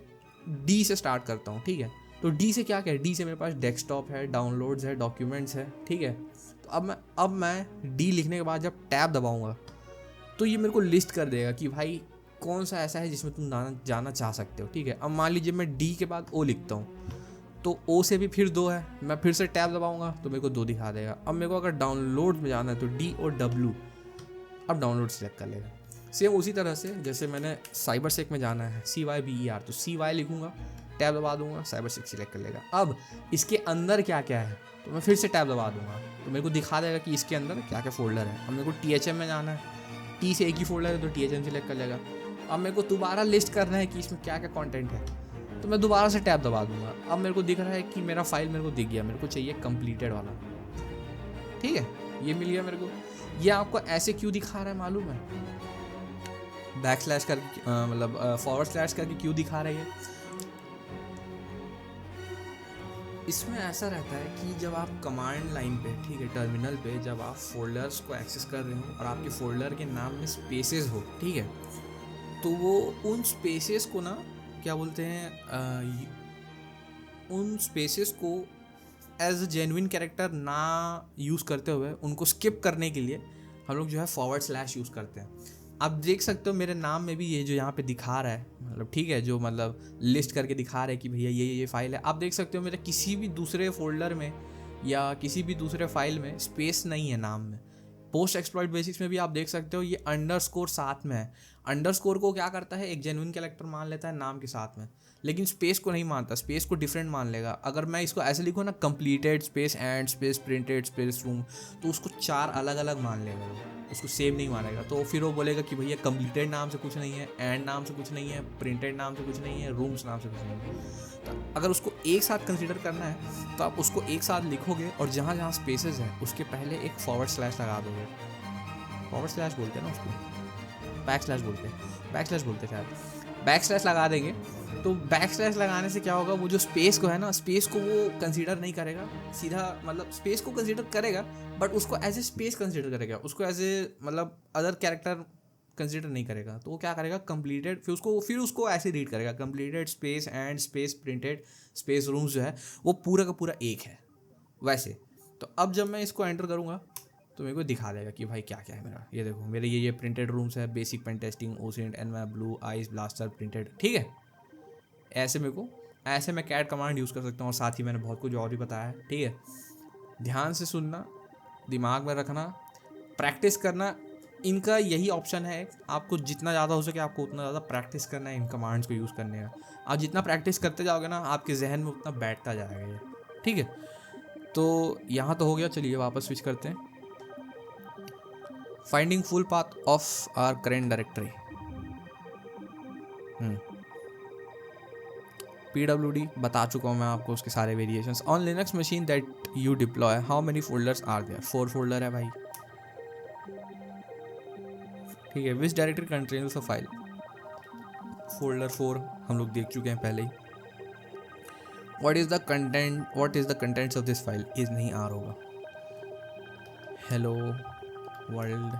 D से स्टार्ट करता हूँ। ठीक है, तो D से क्या क्या है, D से मेरे पास डेस्कटॉप है, डाउनलोड्स है, डॉक्यूमेंट्स है। ठीक है, तो अब मैं डी लिखने के बाद जब टैब दबाऊंगा तो ये मेरे को लिस्ट कर देगा कि भाई कौन सा ऐसा है जिसमें तुम जाना चाह सकते हो। ठीक है, अब मान लीजिए मैं डी के बाद ओ लिखता हूँ तो ओ से भी फिर 2 है, मैं फिर से टैब दबाऊंगा तो मेरे को 2 दिखा देगा। अब मेरे को अगर डाउनलोड में जाना है तो डी और डब्ल्यू, अब डाउनलोड सेलेक्ट कर लेगा। सेम उसी तरह से जैसे मैंने साइबर सेक में जाना है CYBER तो CY लिखूंगा, टैब दबा दूंगा, साइबर सेक सिलेक्ट कर लेगा। अब इसके अंदर क्या क्या है तो मैं फिर से टैब दबा दूंगा तो मेरे को दिखा देगा कि इसके अंदर क्या क्या फोल्डर है। अब मेरे को THM में जाना है, टी से एक ही फोल्डर है तो THM सिलेक्ट कर लेगा। अब मेरे को दोबारा लिस्ट करना है कि इसमें क्या क्या कंटेंट है तो मैं दोबारा से टैब दबा दूंगा। अब मेरे को दिख रहा है कि मेरा फाइल मेरे को दिख गया, मेरे को चाहिए कंप्लीटेड वाला। ठीक है, ये मिल गया मेरे को। ये आपको ऐसे क्यों दिखा रहा है मालूम है? बैकस्लैश करके मतलब फॉरवर्ड स्लैश करके क्यों दिखा रहा है? इसमें ऐसा रहता है कि जब आप कमांड लाइन पे, ठीक है, टर्मिनल पे जब आप फोल्डर्स को एक्सेस कर रहे हो और आपके फोल्डर के नाम में स्पेसेस हो, ठीक है, तो वो उन स्पेसेस को ना क्या बोलते हैं, उन स्पेसेस को एज अ जेन्युइन कैरेक्टर ना यूज़ करते हुए उनको स्किप करने के लिए हम लोग जो है फॉरवर्ड स्लैश यूज़ करते हैं। आप देख सकते हो मेरे नाम में भी ये जो यहाँ पे दिखा रहा है, मतलब ठीक है, जो मतलब लिस्ट करके दिखा रहा है कि भैया ये फाइल है। आप देख सकते हो मेरे किसी भी दूसरे फोल्डर में या किसी भी दूसरे फाइल में स्पेस नहीं है नाम में। पोस्ट एक्सप्लॉइट बेसिक्स में भी आप देख सकते हो ये अंडरस्कोर साथ में है। अंडरस्कोर को क्या करता है, एक जेन्युइन कैरेक्टर मान लेता है नाम के साथ में, लेकिन स्पेस को नहीं मानता, स्पेस को डिफरेंट मान लेगा। अगर मैं इसको ऐसे लिखूँ ना, completed space and space printed space room, तो उसको 4 अलग अलग मान लेगा, उसको सेम नहीं मानेगा। तो फिर वो बोलेगा कि भैया कंप्लीटेड नाम से कुछ नहीं है, एंड नाम से कुछ नहीं है, प्रिंटेड नाम से कुछ नहीं है, रूम्स नाम से कुछ नहीं है। तो अगर उसको एक साथ कंसीडर करना है तो आप उसको एक साथ लिखोगे और जहाँ जहाँ स्पेसेस हैं उसके पहले एक फॉरवर्ड स्लैश लगा दोगे। फॉरवर्ड स्लैश बोलते हैं ना उसको, बैक स्लैश बोलते हैं, बैक स्लैश बोलते हैं शायद। बैक स्लैश लगा देंगे तो बैक स्लैश लगाने से क्या होगा, वो जो स्पेस को है ना, स्पेस को वो कंसीडर नहीं करेगा सीधा, मतलब स्पेस को कंसीडर करेगा बट उसको एज ए स्पेस कंसीडर करेगा, उसको एज ए मतलब अदर कैरेक्टर कंसीडर नहीं करेगा। तो वो क्या करेगा, कंप्लीटेड, फिर उसको ऐसे रीड करेगा, completed space and space printed space rooms जो है वो पूरा का पूरा एक है वैसे। तो अब जब मैं इसको एंटर करूँगा तो मेरे को दिखा देगा कि भाई क्या क्या है मेरा। ये देखो मेरे ये प्रिंटेड रूम्स है, basic pen testing, OSINT, Nmap, Blue, Ice Blaster printed. ठीक है, ऐसे मैं कैट कमांड यूज़ कर सकता हूँ और साथ ही मैंने बहुत कुछ और भी बताया है। ठीक है, ध्यान से सुनना, दिमाग में रखना, प्रैक्टिस करना। इनका यही ऑप्शन है, आपको जितना ज़्यादा हो सके आपको उतना ज़्यादा प्रैक्टिस करना है इन कमांड्स को यूज़ करने का। आप जितना प्रैक्टिस करते जाओगे ना आपके जहन में उतना बैठता जाएगा ये। ठीक है, तो यहाँ तो हो गया, चलिए वापस स्विच करते हैं। Finding full path of our current directory, PWD बता चुका हूँ मैं आपको उसके सारे variations. On Linux machine that you deploy how many folders are there? 4 folder है भाई। ठीक है, which directory contains a file? Folder 4 हम लोग देख चुके हैं पहले ही। What is the contents of this file? Is नहीं आर होगा। हेलो वर्ल्ड,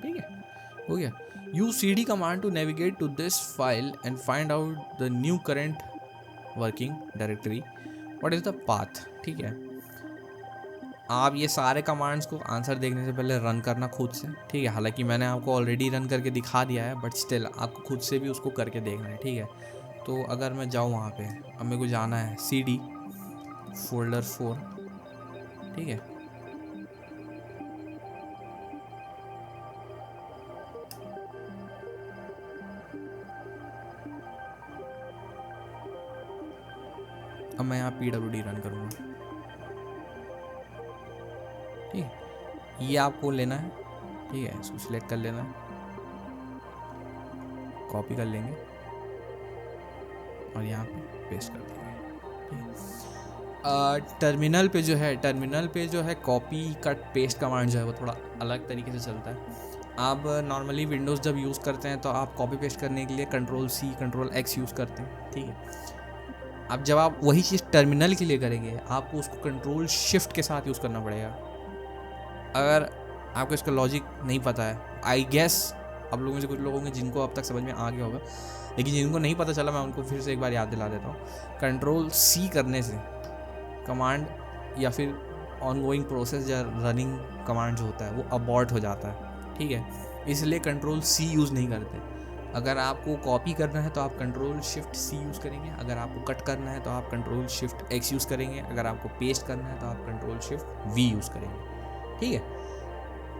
ठीक है, हो गया। Use CD command to navigate to this file and find out the new current working directory. What is the path? ठीक है, आप ये सारे कमांड्स को आंसर देखने से पहले रन करना खुद से। ठीक है, हालांकि मैंने आपको ऑलरेडी रन करके दिखा दिया है बट स्टिल आपको खुद से भी उसको करके देखना है। ठीक है, तो अगर मैं जाऊँ वहाँ पे, अब मेरे को जाना है CD फोल्डर 4। ठीक है, अब मैं यहाँ PWD रन करूँगा। ठीक है, ये आपको लेना है। ठीक है, इसको सिलेक्ट कर लेना है, कॉपी कर लेंगे और यहाँ पे पेस्ट कर देंगे। टर्मिनल पे जो है कॉपी कट पेस्ट कमांड जो है वो थोड़ा अलग तरीके से चलता है। आप नॉर्मली विंडोज़ जब यूज़ करते हैं तो आप कॉपी पेस्ट करने के लिए Ctrl+C Ctrl+X यूज़ करते हैं। ठीक है, अब जब आप वही चीज़ टर्मिनल के लिए करेंगे आपको उसको Ctrl+Shift के साथ यूज़ करना पड़ेगा। अगर आपको इसका लॉजिक नहीं पता है, आई गेस आप लोगों में से कुछ लोग होंगे जिनको अब तक समझ में आ गया होगा, लेकिन जिनको नहीं पता चला मैं उनको फिर से एक बार याद दिला देता हूँ। Ctrl+C करने से कमांड या फिर ऑनगोइंग प्रोसेस या रनिंग कमांड जो होता है वो अबॉर्ट हो जाता है, ठीक है। इसलिए कंट्रोल सी यूज़ नहीं करते। अगर आपको कॉपी करना है तो आप कंट्रोल शिफ्ट सी यूज़ करेंगे, अगर आपको कट करना है तो आप कंट्रोल शिफ्ट एक्स यूज़ करेंगे, अगर आपको पेस्ट करना है तो आप कंट्रोल शिफ्ट वी यूज़ करेंगे, ठीक है।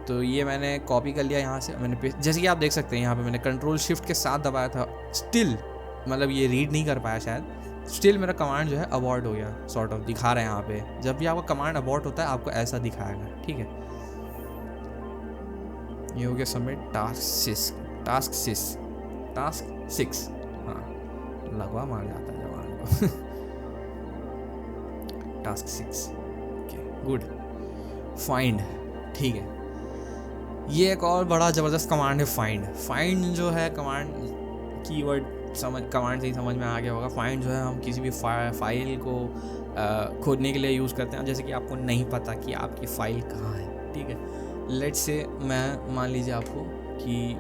तो ये मैंने कॉपी कर लिया यहाँ से, मैंने पेस्ट, जैसे कि आप देख सकते हैं यहाँ पे मैंने कंट्रोल शिफ्ट के साथ दबाया था, स्टिल मतलब ये रीड नहीं कर पाया शायद, स्टिल मेरा कमांड जो है अबॉर्ट हो गया, सॉर्ट ऑफ दिखा रहे हैं यहाँ पे। जब भी आपका कमांड अबॉर्ट होता है आपको ऐसा दिखाएगा, ठीक है। ये हो गया सबमिट टास्क 6। हाँ, लगवा मार जाता है जवान को। Task 6, okay good. फाइंड, ठीक है। ये एक और बड़ा ज़बरदस्त कमांड है फाइंड जो है कमांड, कीवर्ड कमांड से ही समझ में आ गया होगा। फाइंड जो है हम किसी भी फाइल को खोजने के लिए यूज़ करते हैं, जैसे कि आपको नहीं पता कि आपकी फ़ाइल कहाँ है, ठीक है। लेट्स से मैं मान लीजिए आपको कि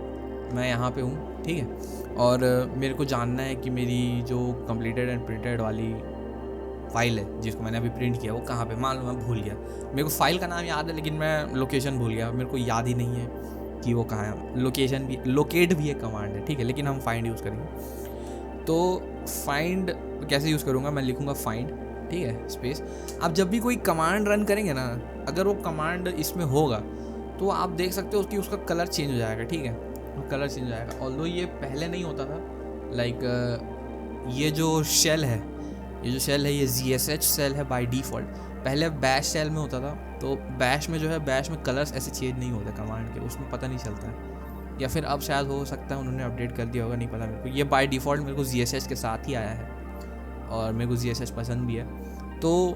मैं यहाँ पे हूँ, ठीक है, और मेरे को जानना है कि मेरी जो कंप्लीटेड एंड प्रिंटेड वाली फ़ाइल है जिसको मैंने अभी प्रिंट किया वो कहाँ पे, मान लो मैं भूल गया, मेरे को फ़ाइल का नाम याद है लेकिन मैं लोकेशन भूल गया, मेरे को याद ही नहीं है कि वो कहाँ है। लोकेशन भी, लोकेट भी एक कमांड है, ठीक है, लेकिन हम फाइंड यूज़ करेंगे। तो फाइंड कैसे यूज़ करूँगा, मैं लिखूँगा फाइंड, ठीक है, स्पेस। आप जब भी कोई कमांड रन करेंगे ना, अगर वो कमांड इसमें होगा तो आप देख सकते हो कि उसका कलर चेंज हो जाएगा, ठीक है, कलर चेंज हो जाएगा। ऑल्दो ये पहले नहीं होता था, लाइक ये जो शेल है ये ZSH शेल है बाय डिफ़ॉल्ट। पहले बैश शेल में होता था, तो बैश में जो है, बैश में कलर्स ऐसे चेंज नहीं होते कमांड के, उसमें पता नहीं चलता है, या फिर अब शायद हो सकता है उन्होंने अपडेट कर दिया होगा, नहीं पता मेरे को। ये बाय डिफ़ॉल्ट मेरे को ZSH के साथ ही आया है और मेरे को ZSH पसंद भी है। तो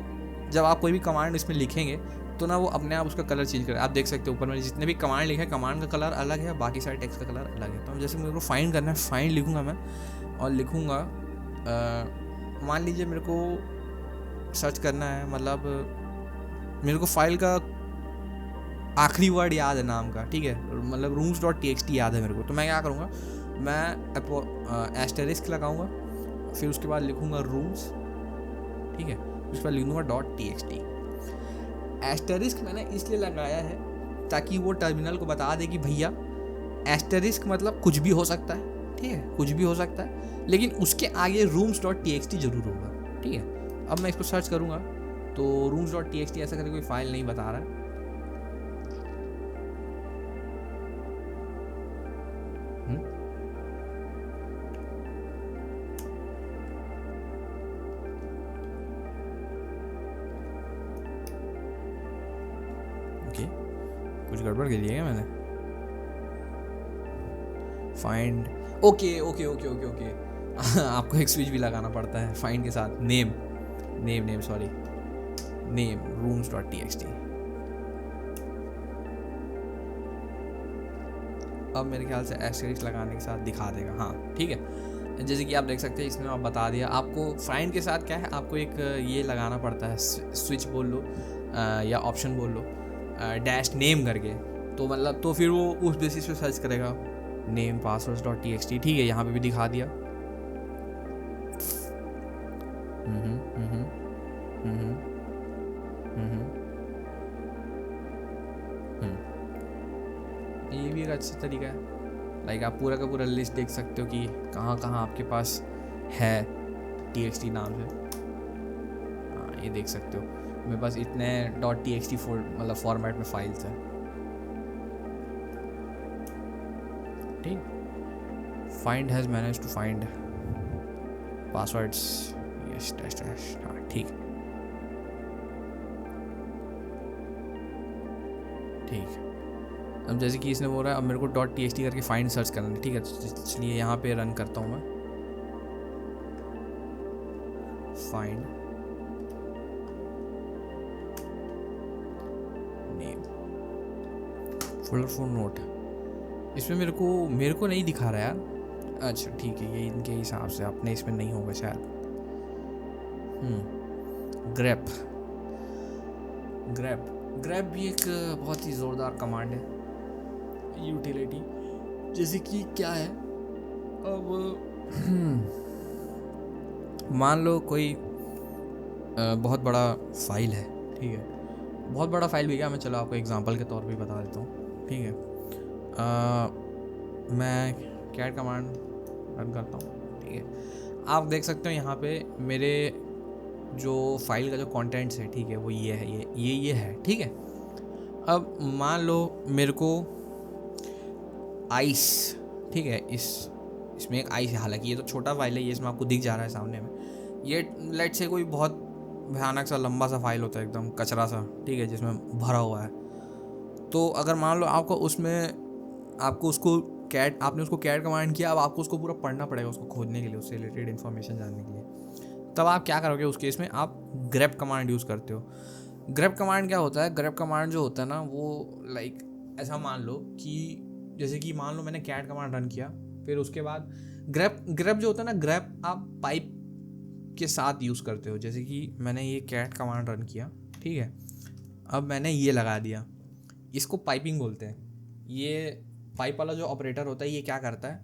जब आप कोई भी कमांड इसमें लिखेंगे तो ना वो अपने आप उसका कलर चेंज करे। आप देख सकते हो ऊपर में जितने भी कमांड लिखे हैं, कमांड का कलर अलग है, बाकी सारे टेक्स्ट का कलर अलग है। तो जैसे मेरे को फाइंड करना है, फाइंड लिखूँगा मैं और लिखूँगा, मान लीजिए मेरे को सर्च करना है, मतलब मेरे को फाइल का आखिरी वर्ड याद है नाम का, ठीक है, मतलब rooms.txt याद है मेरे को। तो मैं क्या करूँगा, मैं एस्टेरिस्क लगाऊंगा, फिर उसके बाद लिखूँगा रूम्स, ठीक है, उसके बाद लिखूँगा .txt। एस्टेरिस्क मैंने इसलिए लगाया है ताकि वो टर्मिनल को बता दे कि भैया एस्टेरिस्क मतलब कुछ भी हो सकता है, ठीक है, कुछ भी हो सकता है, लेकिन उसके आगे rooms.txt जरूर होगा, ठीक है। अब मैं इसको सर्च करूँगा तो rooms.txt ऐसा करके कोई फाइल नहीं बता रहा है। ओके, कुछ गड़बड़ कर दिया क्या मैंने? Find, okay okay okay okay okay आपको एक स्विच भी लगाना पड़ता है फाइंड के साथ, नेम सॉरी, नेम rooms.txt। अब मेरे ख्याल से एस्टेरिस्क लगाने के साथ दिखा देगा, हाँ ठीक है। जैसे कि आप देख सकते हैं इसने आप बता दिया। आपको फाइंड के साथ क्या है, आपको एक ये लगाना पड़ता है, स्विच बोल लो या ऑप्शन बोल लो, डैश नेम करके, तो मतलब तो फिर वो उस बेसिस पे सर्च करेगा, नेम passwords.txt, ठीक है, यहाँ पे भी दिखा दिया। ये भी एक अच्छा तरीका है, लाइक आप पूरा का पूरा लिस्ट देख सकते हो कि कहाँ कहाँ आपके पास है txt नाम से। हाँ, ये देख सकते हो मेरे पास इतने .txt मतलब फॉर्मेट में फाइल्स हैं, ठीक। Find has manage to find passwords, yes dash dash, हाँ ठीक ठीक। अब जैसे कि इसने बोल रहा है अब मेरे को .txt करके फाइंड सर्च करना है, ठीक है, इसलिए यहाँ पे रन करता हूँ मैं find name folder for note. इसमें मेरे को नहीं दिखा रहा यार। अच्छा ठीक है, ये इनके हिसाब से अपने इसमें नहीं होगा शायद। ग्रैप भी एक बहुत ही ज़ोरदार कमांड है, यूटिलिटी। जैसे कि क्या है, अब मान लो कोई बहुत बड़ा फाइल है, ठीक है, बहुत बड़ा फाइल भी क्या, मैं चलो आपको एग्जांपल के तौर पे बता देता हूँ, ठीक है। मैं कैट कमांड रन करता हूँ, ठीक है। आप देख सकते हो यहाँ पे मेरे जो फाइल का जो कंटेंट्स है, ठीक है, वो ये है, ये है, ठीक है। अब मान लो मेरे को आइस, ठीक है, इसमें एक आइस है, हालांकि ये तो छोटा फाइल है, ये इसमें आपको दिख जा रहा है सामने में। ये लेट से कोई बहुत भयानक सा लंबा सा फाइल होता है, एकदम कचरा सा, ठीक है, जिसमें भरा हुआ है। तो अगर मान लो आपको आपने उसको कैट कमांड किया, अब आपको उसको पूरा पढ़ना पड़ेगा उसको खोजने के लिए, उससे रिलेटेड इन्फॉर्मेशन जानने के लिए। तब आप क्या करोगे उस केस में, आप ग्रेप कमांड यूज़ करते हो। ग्रेप कमांड क्या होता है, ग्रेप कमांड जो होता है ना, वो लाइक ऐसा मान लो कि जैसे कि मान लो मैंने कैट कमांड रन किया, फिर उसके बाद ग्रेप जो होता है ना, ग्रेप आप पाइप के साथ यूज़ करते हो। जैसे कि मैंने ये कैट कमांड रन किया, ठीक है, अब मैंने ये लगा दिया, इसको पाइपिंग बोलते हैं। ये पाइप वाला जो ऑपरेटर होता है, ये क्या करता है,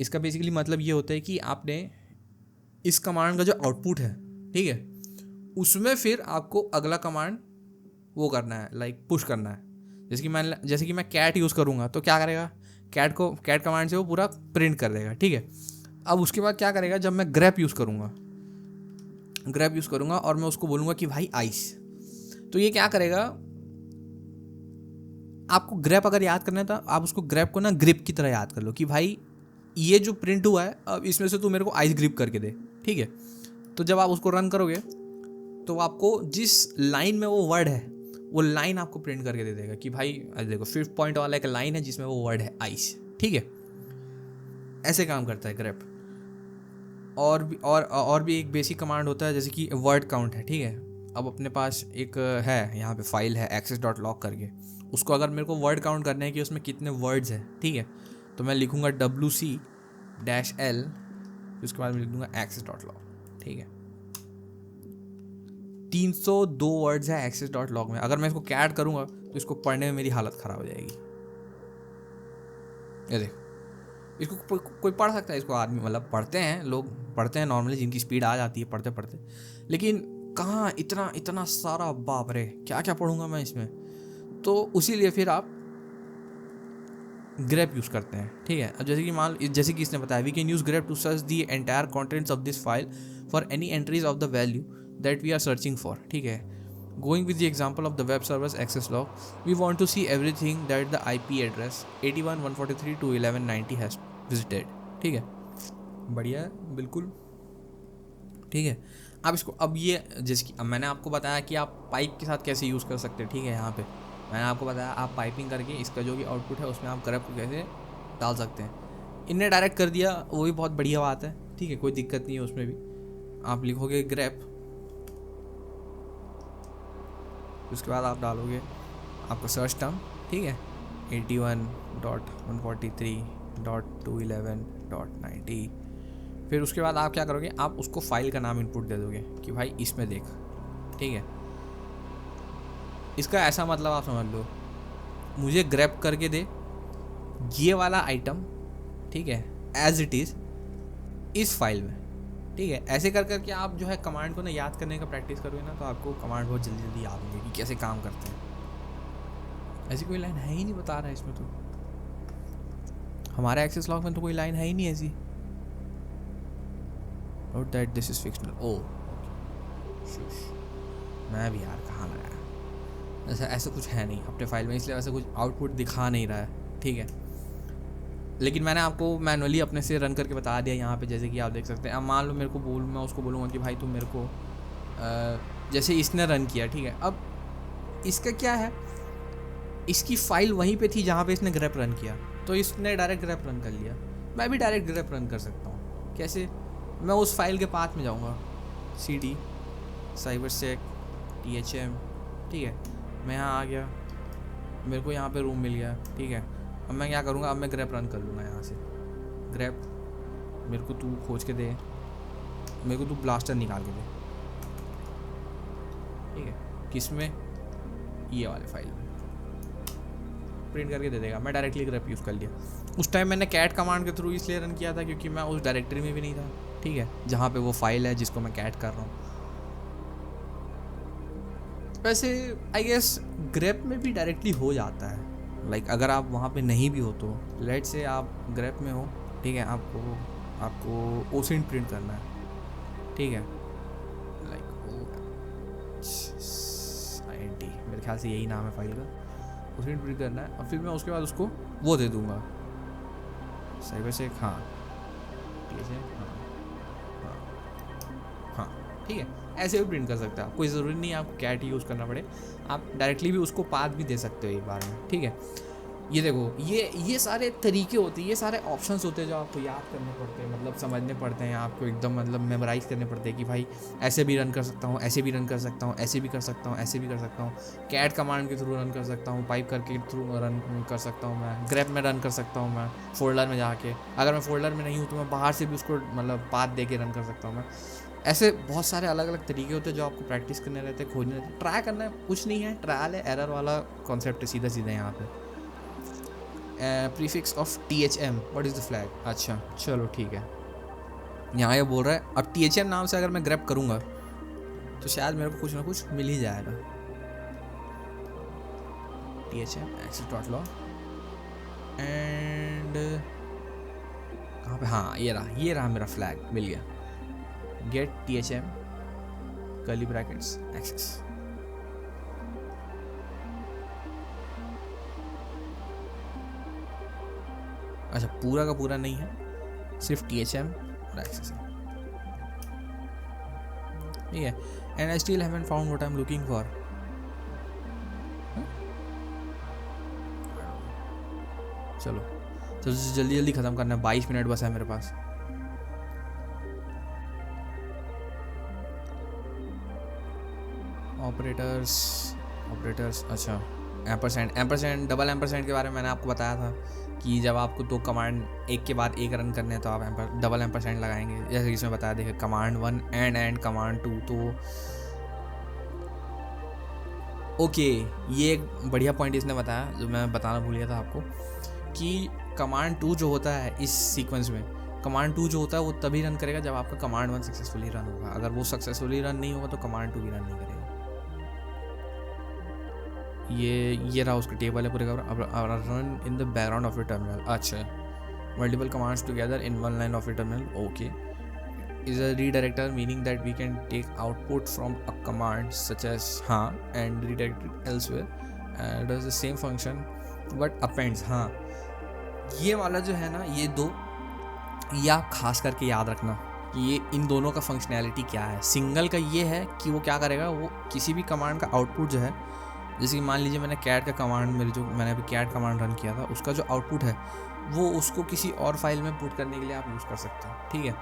इसका बेसिकली मतलब ये होता है कि आपने इस कमांड का जो आउटपुट है, ठीक है, उसमें फिर आपको अगला कमांड वो करना है, लाइक पुश करना है। जैसे कि मैं कैट यूज़ करूँगा तो क्या करेगा, कैट कमांड से वो पूरा प्रिंट कर देगा, ठीक है। अब उसके बाद क्या करेगा, जब मैं ग्रेप यूज़ करूँगा और मैं उसको बोलूँगा कि भाई आइस, तो ये क्या करेगा, आपको ग्रेप अगर याद करना है तो आप उसको ग्रेप को ना ग्रिप की तरह याद कर लो कि भाई ये जो प्रिंट हुआ है, अब इसमें से तू मेरे को आइस ग्रिप करके दे, ठीक है। तो जब आप उसको रन करोगे तो आपको जिस लाइन में वो वर्ड है, वो लाइन आपको प्रिंट करके दे देगा कि भाई देखो 5th पॉइंट वाला एक लाइन है जिसमें वो वर्ड है आइस, ठीक है। ऐसे काम करता है ग्रेप। और भी एक बेसिक कमांड होता है, जैसे कि वर्ड काउंट है, ठीक है। अब अपने पास एक है यहाँ पे फाइल है access.log करके, उसको अगर मेरे को वर्ड काउंट करना है कि उसमें कितने वर्ड्स हैं, ठीक है, तो मैं लिखूँगा wc-l, उसके बाद मैं लिख दूँगा access.log, ठीक है। 302 वर्ड्स है access.log में। अगर मैं इसको कैट करूँगा तो इसको पढ़ने में मेरी हालत ख़राब हो जाएगी। ये देख, इसको कोई पढ़ सकता है, इसको आदमी मतलब लोग पढ़ते हैं नॉर्मली, जिनकी स्पीड आ जाती है पढ़ते पढ़ते, लेकिन कहाँ इतना सारा, बाप रे क्या क्या पढ़ूंगा मैं इसमें। तो उसीलिए फिर आप ग्रेप यूज़ करते हैं, ठीक है। अब जैसे कि इसने बताया, we can use grep to search the entire contents of this file for any entries of the value that we are searching for, ठीक है। Going with the example of the web server's access log, we want to see everything that the IP address 81.143.2.11.90 has visited, ठीक है, बढ़िया है बिल्कुल, ठीक है। अब इसको, अब ये जैसे कि अब मैंने आपको बताया कि आप पाइप के साथ कैसे यूज़ कर सकते हैं, ठीक है। यहाँ पे मैंने आपको बताया आप पाइपिंग करके इसका जो भी आउटपुट है उसमें आप ग्रेप को कैसे डाल सकते हैं। इनने डायरेक्ट कर दिया, वो भी बहुत बढ़िया बात है, ठीक है, कोई दिक्कत नहीं है उसमें भी। आप लिखोगे ग्रेप, उसके बाद आप डालोगे आपका सर्च टर्म, ठीक है, 81.143.211.90। फिर उसके बाद आप क्या करोगे, आप उसको फाइल का नाम इनपुट दे दोगे कि भाई इसमें देख, ठीक है। इसका ऐसा मतलब आप समझ लो, मुझे ग्रैब करके दे ये वाला आइटम, ठीक है, एज इट इज़ इस फाइल में, ठीक है। ऐसे कर करके आप जो है कमांड को ना याद करने का प्रैक्टिस करोगे ना, तो आपको कमांड बहुत जल्दी जल्दी याद होगी कि कैसे काम करते हैं। ऐसी कोई लाइन है ही नहीं, बता रहा है इसमें, तो हमारे एक्सेस लॉग में तो कोई लाइन है ही नहीं ऐसी। Note that this is fictional. ओ मैं भी यार कहाँ लगाया, ऐसा कुछ है नहीं अपने फाइल में, इसलिए वैसे कुछ आउटपुट दिखा नहीं रहा है, ठीक है। लेकिन मैंने आपको मैनुअली अपने से रन करके बता दिया यहाँ पे, जैसे कि आप देख सकते हैं। अब मान लो मेरे को मैं उसको बोलूँगा कि भाई तुम मेरे को जैसे इसने रन किया, ठीक है। अब इसका क्या है, इसकी फाइल वहीं पे थी जहाँ पे इसने ग्रेप रन किया, तो इसने डायरेक्ट ग्रेप रन कर लिया। मैं भी डायरेक्ट ग्रेप रन कर सकता हूँ। कैसे? मैं उस फाइल के पाथ में जाऊँगा, cd cybersec thm, ठीक है। मैं यहाँ आ गया, मेरे को यहाँ पे रूम मिल गया, ठीक है। अब मैं क्या करूँगा, अब मैं ग्रेप रन कर लूँगा यहाँ से। ग्रेप मेरे को तू खोज के दे, मेरे को तू ब्लास्टर निकाल के दे, ठीक है। किस में? ये वाले फाइल में प्रिंट करके दे देगा। मैं डायरेक्टली ग्रेप यूज़ कर लिया। उस टाइम मैंने कैट कमांड के थ्रू इसलिए रन किया था क्योंकि मैं उस डायरेक्टरी में भी नहीं था, ठीक है, जहाँ पे वो फाइल है जिसको मैं कैट कर रहा हूँ। वैसे आई गेस ग्रेप में भी डायरेक्टली हो जाता है, लाइक अगर आप वहाँ पे नहीं भी हो तो लेट से आप ग्रेप में हो, ठीक है, आपको आपको ओसिन प्रिंट करना है, ठीक है, लाइक OSINT मेरे ख्याल से यही नाम है फाइल का, ओसिन प्रिंट करना है, और फिर मैं उसके बाद उसको वो दे दूँगा सही वैसे, हाँ ठीक है, हाँ हाँ हाँ ठीक है, ऐसे भी प्रिंट कर सकते हैं आप, कोई ज़रूरी नहीं है आपको कैट यूज़ करना पड़े, आप डायरेक्टली भी उसको पाथ भी दे सकते हो एक बार में, ठीक है। ये देखो ये सारे तरीके होते हैं, ये सारे ऑप्शंस होते हैं जो आपको याद करने पड़ते हैं, मतलब समझने पड़ते हैं आपको, एकदम मतलब मेमोराइज़ करने पड़ते हैं कि भाई ऐसे भी रन कर सकता हूँ, ऐसे भी रन कर सकता हूँ, ऐसे भी कर सकता हूँ, ऐसे भी कर सकता हूँ, कैट कमांड के थ्रू रन कर सकता हूँ, पाइप करके थ्रू रन कर सकता हूँ, मैं ग्रेप में रन कर सकता हूँ, मैं फोल्डर में जाके, अगर मैं फोल्डर में नहीं हूँ तो मैं बाहर से भी उसको मतलब पाथ दे के रन कर सकता हूँ मैं। ऐसे बहुत सारे अलग अलग तरीके होते हैं जो आपको प्रैक्टिस करने रहते हैं, खोजने रहते हैं, ट्राई करना है, कुछ नहीं है, ट्रायल है एरर वाला कॉन्सेप्ट है सीधा सीधा यहाँ पे। Prefix of THM, what is the flag, अच्छा चलो ठीक है, यहाँ ये बोल रहा है अब THM नाम से अगर मैं ग्रैब करूँगा तो शायद मेरे को कुछ ना कुछ मिल ही जाएगा। THM access.log एंड कहाँ पे, हाँ ये रहा मेरा फ्लैग, मिल गया, get THM curly brackets access. अच्छा पूरा का पूरा नहीं है, सिर्फ THM और एक्सेस है, ठीक है, and I still haven't found what I am looking for. चलो तो जल्दी जल्दी ख़त्म करना है, 22 मिनट बस है मेरे पास। ऑपरेटर्स अच्छा, एम्परसेंड डबल एम्परसेंड के बारे में मैंने आपको बताया था कि जब आपको दो कमांड एक के बाद एक रन करने हैं तो आप डबल एम्परसेंड लगाएंगे, जैसे कि इसमें बताया, देखिए कमांड 1 एंड कमांड 2, तो ओके ये एक बढ़िया पॉइंट इसने बताया जो मैं बताना भूल गया था आपको, कि कमांड 2 जो होता है इस सीक्वेंस में, कमांड 2 जो होता है वो तभी रन करेगा जब आपका कमांड 1 सक्सेसफुली रन होगा, अगर वो सक्सेसफुली रन नहीं होगा तो कमांड 2 भी रन नहीं करेगा। ये रहा उसका टेबल है पूरे का, run in the background of your terminal, अच्छा multiple commands together in one line of your terminal, okay, is a redirector meaning that we can take output from a command such as हाँ and redirect it elsewhere and does the same function but appends, हाँ ये वाला जो है ना, ये दो, ये आप खास करके याद रखना कि ये इन दोनों का फंक्शनैलिटी क्या है। सिंगल का ये है कि वो क्या करेगा, वो किसी भी कमांड का आउटपुट जो है, जैसे कि मान लीजिए मैंने कैट का कमांड, मैंने अभी कैट कमांड रन किया था, उसका जो आउटपुट है वो उसको किसी और फाइल में पुट करने के लिए आप यूज़ कर सकते हैं, ठीक है।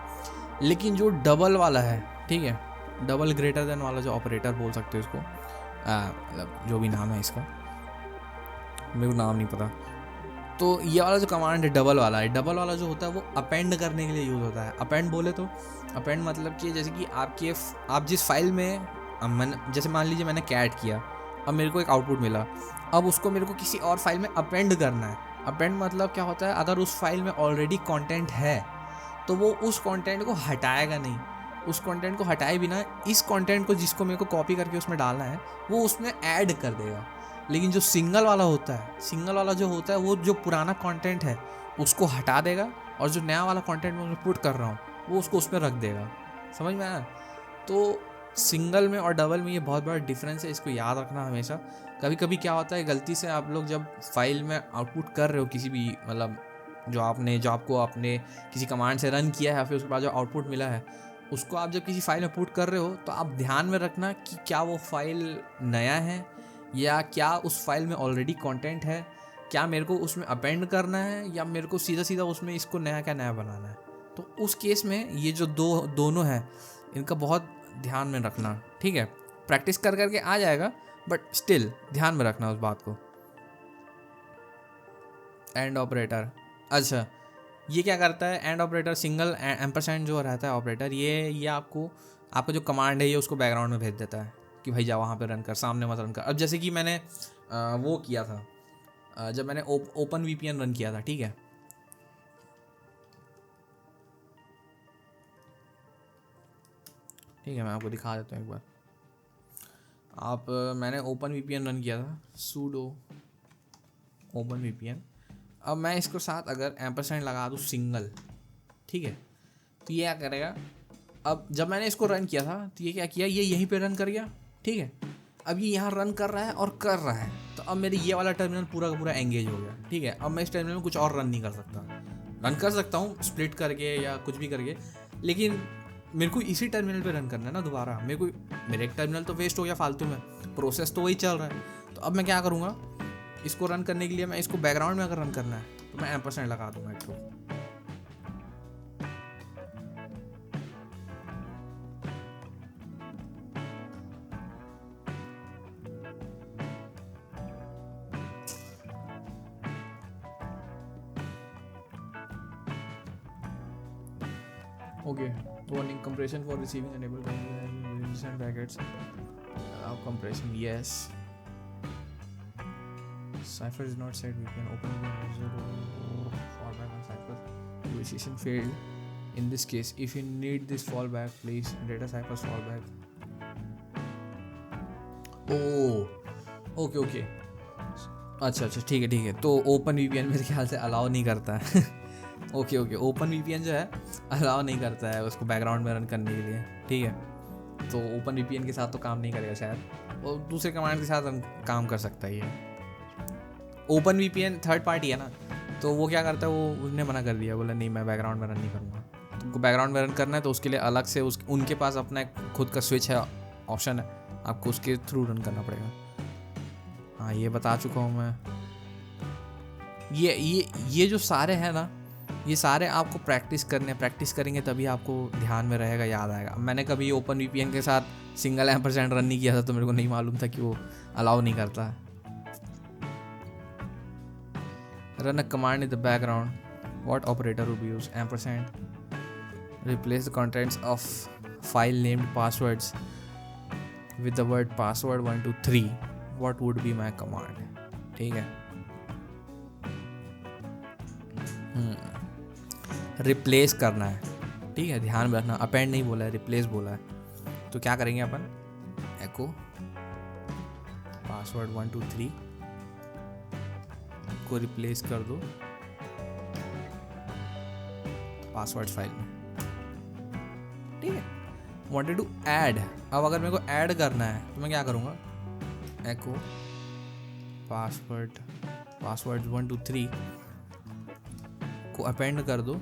लेकिन जो डबल वाला है, ठीक है, डबल ग्रेटर देन वाला जो ऑपरेटर बोल सकते हो इसको, मतलब जो भी नाम है इसका, मेरे को नाम नहीं पता, तो ये वाला जो कमांड है डबल वाला है, डबल वाला जो होता है वो अपेंड करने के लिए यूज़ होता है। अपेंड बोले तो अपेंड मतलब कि जैसे कि आप जिस फाइल में, जैसे मान लीजिए मैंने कैट किया, अब मेरे को एक आउटपुट मिला, अब उसको मेरे को किसी और फाइल में अपेंड करना है। अपेंड मतलब क्या होता है, अगर उस फाइल में ऑलरेडी कंटेंट है तो वो उस कंटेंट को हटाएगा नहीं, उस कंटेंट को हटाए बिना इस कंटेंट को जिसको मेरे को कॉपी करके उसमें डालना है वो उसमें ऐड कर देगा। लेकिन जो सिंगल वाला होता है, सिंगल वाला जो होता है वो जो पुराना कंटेंट है उसको हटा देगा, और जो नया वाला कंटेंट मैं उसमें पुट कर रहा हूँ वो उसको उसमें रख देगा। समझ में आया? तो सिंगल में और डबल में ये बहुत बड़ा डिफरेंस है, इसको याद रखना हमेशा। कभी कभी क्या होता है, गलती से आप लोग जब फाइल में आउटपुट कर रहे हो किसी भी, मतलब जो आपको आपने किसी कमांड से रन किया है, फिर उसके बाद जो आउटपुट मिला है उसको आप जब किसी फाइल में पुट कर रहे हो तो आप ध्यान में रखना कि क्या वो फाइल नया है या क्या उस फाइल में ऑलरेडी कंटेंट है, क्या मेरे को उसमें अपेंड करना है या मेरे को सीधा सीधा उसमें इसको नया क्या नया बनाना है। तो उस केस में ये जो दोनों है इनका बहुत ध्यान में रखना, ठीक है। प्रैक्टिस कर करके आ जाएगा, बट स्टिल ध्यान में रखना उस बात को। एंड ऑपरेटर, अच्छा ये क्या करता है, एंड ऑपरेटर सिंगल एम्परसेंड जो रहता है ऑपरेटर, ये आपका जो कमांड है ये उसको बैकग्राउंड में भेज देता है कि भाई जा वहाँ पे रन कर, सामने मत रन कर। अब जैसे कि मैंने वो किया था, जब मैंने ओपन VPN रन किया था, ठीक है, मैं आपको दिखा देता हूँ एक बार। मैंने ओपन वीपीएन रन किया था, सूडो ओपन वीपीएन। अब मैं इसको साथ अगर एम्परसेंड लगा दूँ सिंगल, ठीक है, तो ये क्या करेगा, अब जब मैंने इसको रन किया था तो ये क्या किया, ये यहीं पे रन कर गया, ठीक है। अब ये यहाँ रन कर रहा है और कर रहा है, तो अब मेरे ये वाला टर्मिनल पूरा का पूरा एंगेज हो गया, ठीक है। अब मैं इस टर्मिनल में कुछ और रन नहीं कर सकता, रन कर सकता हूँ स्प्लिट करके या कुछ भी करके, लेकिन मेरे को इसी टर्मिनल पे रन करना है ना दोबारा। मेरे एक टर्मिनल तो वेस्ट हो गया फालतू में, प्रोसेस तो वही चल रहा है। तो अब मैं क्या करूँगा, इसको रन करने के लिए मैं इसको बैकग्राउंड में अगर रन करना है तो मैं एम्परसेंड लगा दूंगा एक तो। Okay, warning compression for receiving enable and brackets. Compression, yes. Cipher is not set. We can open fallback on Cipher. Negotiation failed. In this case, if you need this fallback, please data Cipher's fallback. Oh, okay. अच्छा, ठीक है। तो open VPN मेरे ख्याल से allow नहीं करता है। ओके, ओपन वीपीएन जो है अलाउ नहीं करता है उसको बैकग्राउंड में रन करने के लिए, ठीक है। तो ओपन वीपीएन के साथ तो काम नहीं करेगा शायद, और दूसरे कमांड के साथ काम कर सकता है ये। ओपन वीपीएन थर्ड पार्टी है ना, तो वो क्या करता है, वो उसने मना कर दिया, बोला नहीं मैं बैकग्राउंड में रन नहीं करूँगा। तुमको बैकग्राउंड में रन करना है तो उसके लिए अलग से उनके पास अपना खुद का स्विच है, ऑप्शन है, आपको उसके थ्रू रन करना पड़ेगा। हाँ, ये बता चुका हूँ मैं। ये जो सारे हैं ना, ये सारे आपको प्रैक्टिस करेंगे तभी आपको ध्यान में रहेगा, याद आएगा। मैंने कभी ओपन वीपीएन के साथ सिंगल एम्परसेंड रन नहीं किया था, तो मेरे को नहीं मालूम था कि वो अलाउ नहीं करता है। Run a command in the background, what operator would use, ampersand replace the contents of file named passwords with the word password 1 2 3, what would be my command, ठीक है। रिप्लेस करना है, ठीक है, ध्यान में रखना, अपेंड नहीं बोला है, रिप्लेस बोला है। तो क्या करेंगे अपन, एको पासवर्ड 1 2 3 को रिप्लेस कर दो पासवर्ड फाइल में, ठीक है। वांटेड टू ऐड, अब अगर मेरे को ऐड करना है तो मैं क्या करूँगा, एको पासवर्ड 1 2 3 को अपेंड कर दो।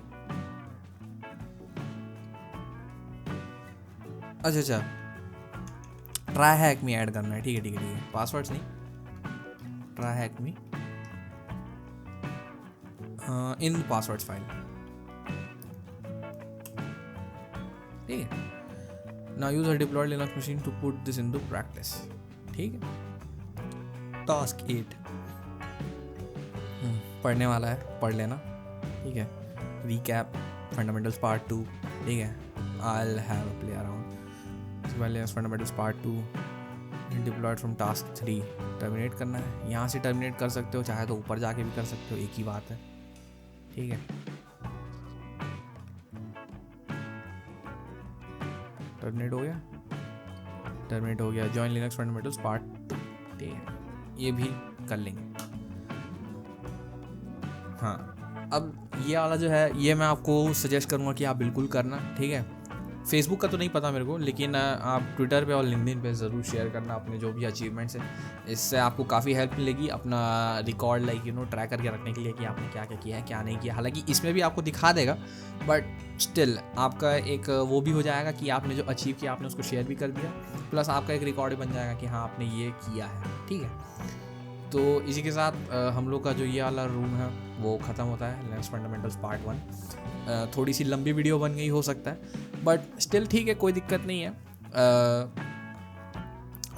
अच्छा, ट्राई हैक में ऐड करना है, ठीक है, पासवर्ड्स नहीं, ट्राई हैक में इन पासवर्ड्स फाइल, ठीक है। Now use a deployed Linux machine to put this into practice, ठीक है। टास्क 8 पढ़ने वाला है, पढ़ लेना, ठीक है। रीकैप फंडामेंटल्स पार्ट 2, ठीक है। I'll have a play around. Linux fundamentals part 2 deployed from task 3, terminate करना है, यहाँ से टर्मिनेट कर सकते हो, चाहे तो ऊपर जाके भी कर सकते हो, एक ही बात है, ठीक है। टर्मिनेट हो गया, जॉइन लिनक्स फंडामेंटल्स पार्ट 2, ठीक है, ये भी कर लेंगे। हाँ, अब ये वाला जो है ये मैं आपको सजेस्ट करूँगा कि आप बिल्कुल करना, ठीक है। फेसबुक का तो नहीं पता मेरे को, लेकिन आप ट्विटर पे और लिंक्डइन पे ज़रूर शेयर करना अपने जो भी अचीवमेंट्स हैं। इससे आपको काफ़ी हेल्प मिलेगी अपना रिकॉर्ड ट्रैक करके रखने के लिए कि आपने क्या क्या किया है, क्या नहीं किया। हालांकि इसमें भी आपको दिखा देगा, बट स्टिल आपका एक वो भी हो जाएगा कि आपने जो अचीव किया आपने उसको शेयर भी कर दिया, प्लस आपका एक रिकॉर्ड भी बन जाएगा कि हाँ आपने ये किया है, ठीक है। तो इसी के साथ हम लोग का जो ये वाला रूम है वो ख़त्म होता है, लिनक्स फंडामेंटल्स पार्ट 1। थोड़ी सी लंबी वीडियो बन गई हो सकता है, बट स्टिल ठीक है, कोई दिक्कत नहीं है।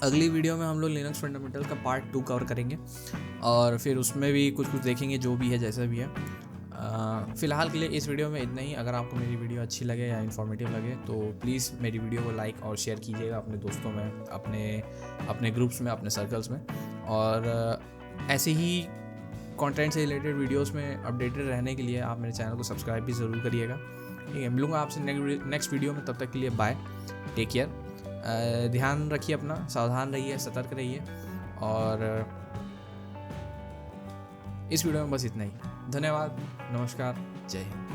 अगली वीडियो में हम लोग लिनक्स फंडामेंटल्स का पार्ट 2 कवर करेंगे, और फिर उसमें भी कुछ देखेंगे, जो भी है जैसा भी है। फ़िलहाल के लिए इस वीडियो में इतना ही। अगर आपको मेरी वीडियो अच्छी लगे या इन्फॉर्मेटिव लगे तो प्लीज़ मेरी वीडियो को लाइक और शेयर कीजिएगा अपने दोस्तों में, अपने ग्रुप्स में, अपने सर्कल्स में। और ऐसे ही कंटेंट से रिलेटेड वीडियोस में अपडेटेड रहने के लिए आप मेरे चैनल को सब्सक्राइब भी ज़रूर करिएगा, ठीक है। मिलूँगा आपसे नेक्स्ट वीडियो में, तब तक के लिए बाय, टेक केयर। ध्यान रखिए अपना, सावधान रहिए, सतर्क रहिए। और इस वीडियो में बस इतना ही। धन्यवाद, नमस्कार, जय हिंद।